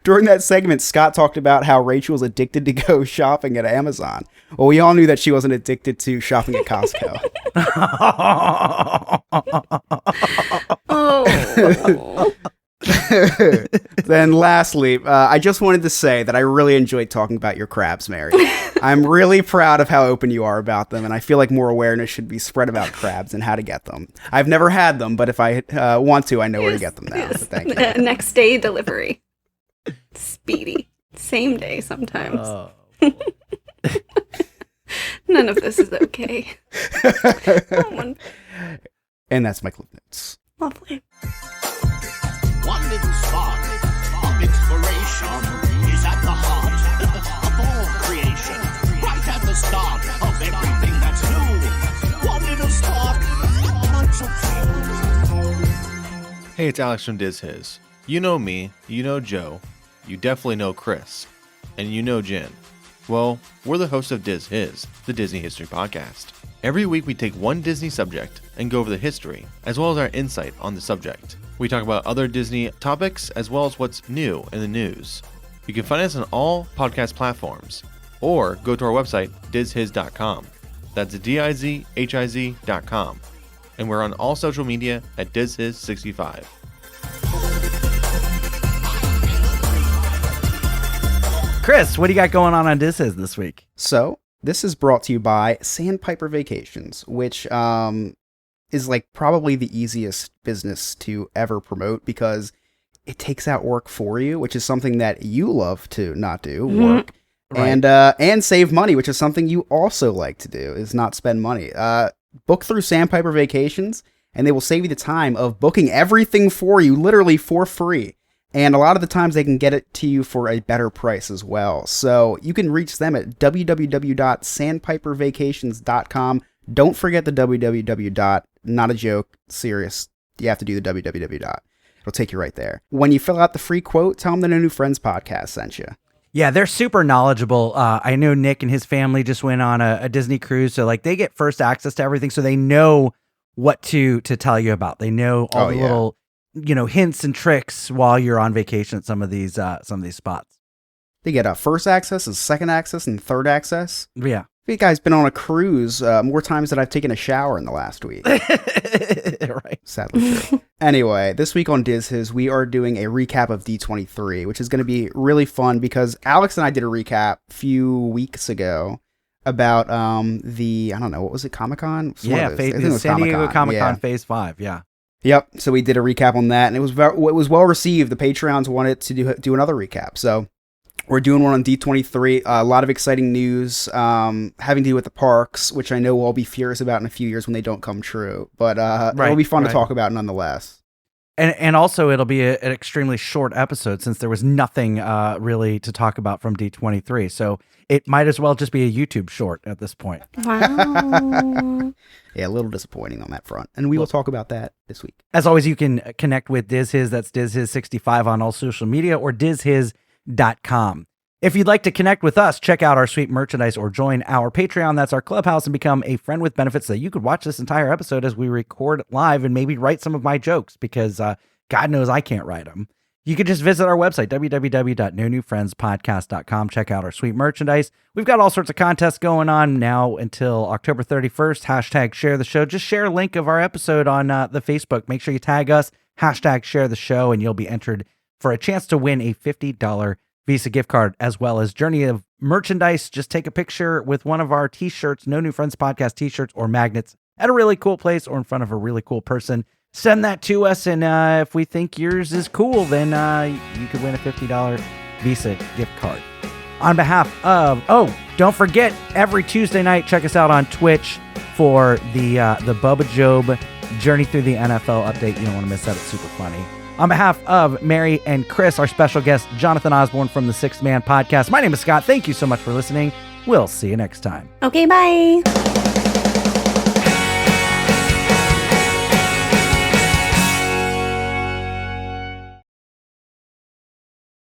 During that segment, Scott talked about how Rachel was addicted to go shopping at Amazon. Well, we all knew that she wasn't addicted to shopping at Costco. Oh. Then lastly, I just wanted to say that I really enjoyed talking about your crabs, Mary. I'm really proud of how open you are about them, and I feel like more awareness should be spread about crabs and how to get them. I've never had them, but if I want to, I know where to get them now. So thank you. Next day delivery. Speedy. Same day sometimes. Oh. None of this is okay. And that's my clip notes. Lovely. One little spark of inspiration is at the heart of all creation. Right at the start of everything that's new. One little spark, Hey, it's Alex from Diz His. You know me, you know Joe, you definitely know Chris, and you know Jen. Well, we're the hosts of Diz His, the Disney History Podcast. Every week we take one Disney subject and go over the history, as well as our insight on the subject. We talk about other Disney topics, as well as what's new in the news. You can find us on all podcast platforms, or go to our website, dizhiz.com. That's DIZHIZ.com. And we're on all social media at DizHiz65. Chris, what do you got going on This Is this week? So, this is brought to you by Sandpiper Vacations, which is like probably the easiest business to ever promote because it takes out work for you, which is something that you love to not do, work. Right. And save money, which is something you also like to do, is not spend money. Book through Sandpiper Vacations, and they will save you the time of booking everything for you, literally for free. And a lot of the times they can get it to you for a better price as well. So you can reach them at www.sandpipervacations.com. Don't forget the www. Not a joke, serious. You have to do the www. It'll take you right there. When you fill out the free quote, tell them the No New Friends podcast sent you. Yeah, they're super knowledgeable. I know Nick and his family just went on a Disney cruise, so like they get first access to everything, so they know what to tell you about. They know all the little, hints and tricks while you're on vacation at some of these spots. They get first access, and second access, and third access. Yeah. You guys been on a cruise more times than I've taken a shower in the last week. Right. Sadly true. Anyway, this week on Diz His, we are doing a recap of D23, which is going to be really fun because Alex and I did a recap a few weeks ago about what was it, Comic-Con? Yeah, San Diego Comic-Con Phase 5, yeah. Yep, so we did a recap on that, and it was well received. The Patreons wanted to do another recap, so we're doing one on D23. A lot of exciting news having to do with the parks, which I know we'll all be furious about in a few years when they don't come true. But it'll be fun to talk about nonetheless. And also it'll be an extremely short episode since there was nothing really to talk about from D23. So it might as well just be a YouTube short at this point. Wow. Yeah, a little disappointing on that front. And we will talk about that this week. As always, you can connect with Diz His. That's Diz His 65 on all social media or DizHis.com. If you'd like to connect with us, check out our sweet merchandise or join our Patreon. That's our clubhouse, and become a friend with benefits so that you could watch this entire episode as we record live and maybe write some of my jokes because God knows I can't write them. You could just visit our website, www.nonewfriendspodcast.com. Check out our sweet merchandise. We've got all sorts of contests going on now until October 31st. Hashtag share the show. Just share a link of our episode on the Facebook. Make sure you tag us, hashtag share the show, and you'll be entered for a chance to win a $50 Visa gift card, as well as Journey of merchandise. Just take a picture with one of our t-shirts, No New Friends Podcast t-shirts or magnets at a really cool place or in front of a really cool person. Send that to us, and if we think yours is cool, then you could win a $50 Visa gift card. On behalf of, don't forget, every Tuesday night, check us out on Twitch for the Bubba Job Journey Through the NFL update. You don't want to miss that. It's super funny. On behalf of Mary and Chris, our special guest, Jonathan Osborne from the Sixth Man Podcast, my name is Scott. Thank you so much for listening. We'll see you next time. Okay, bye.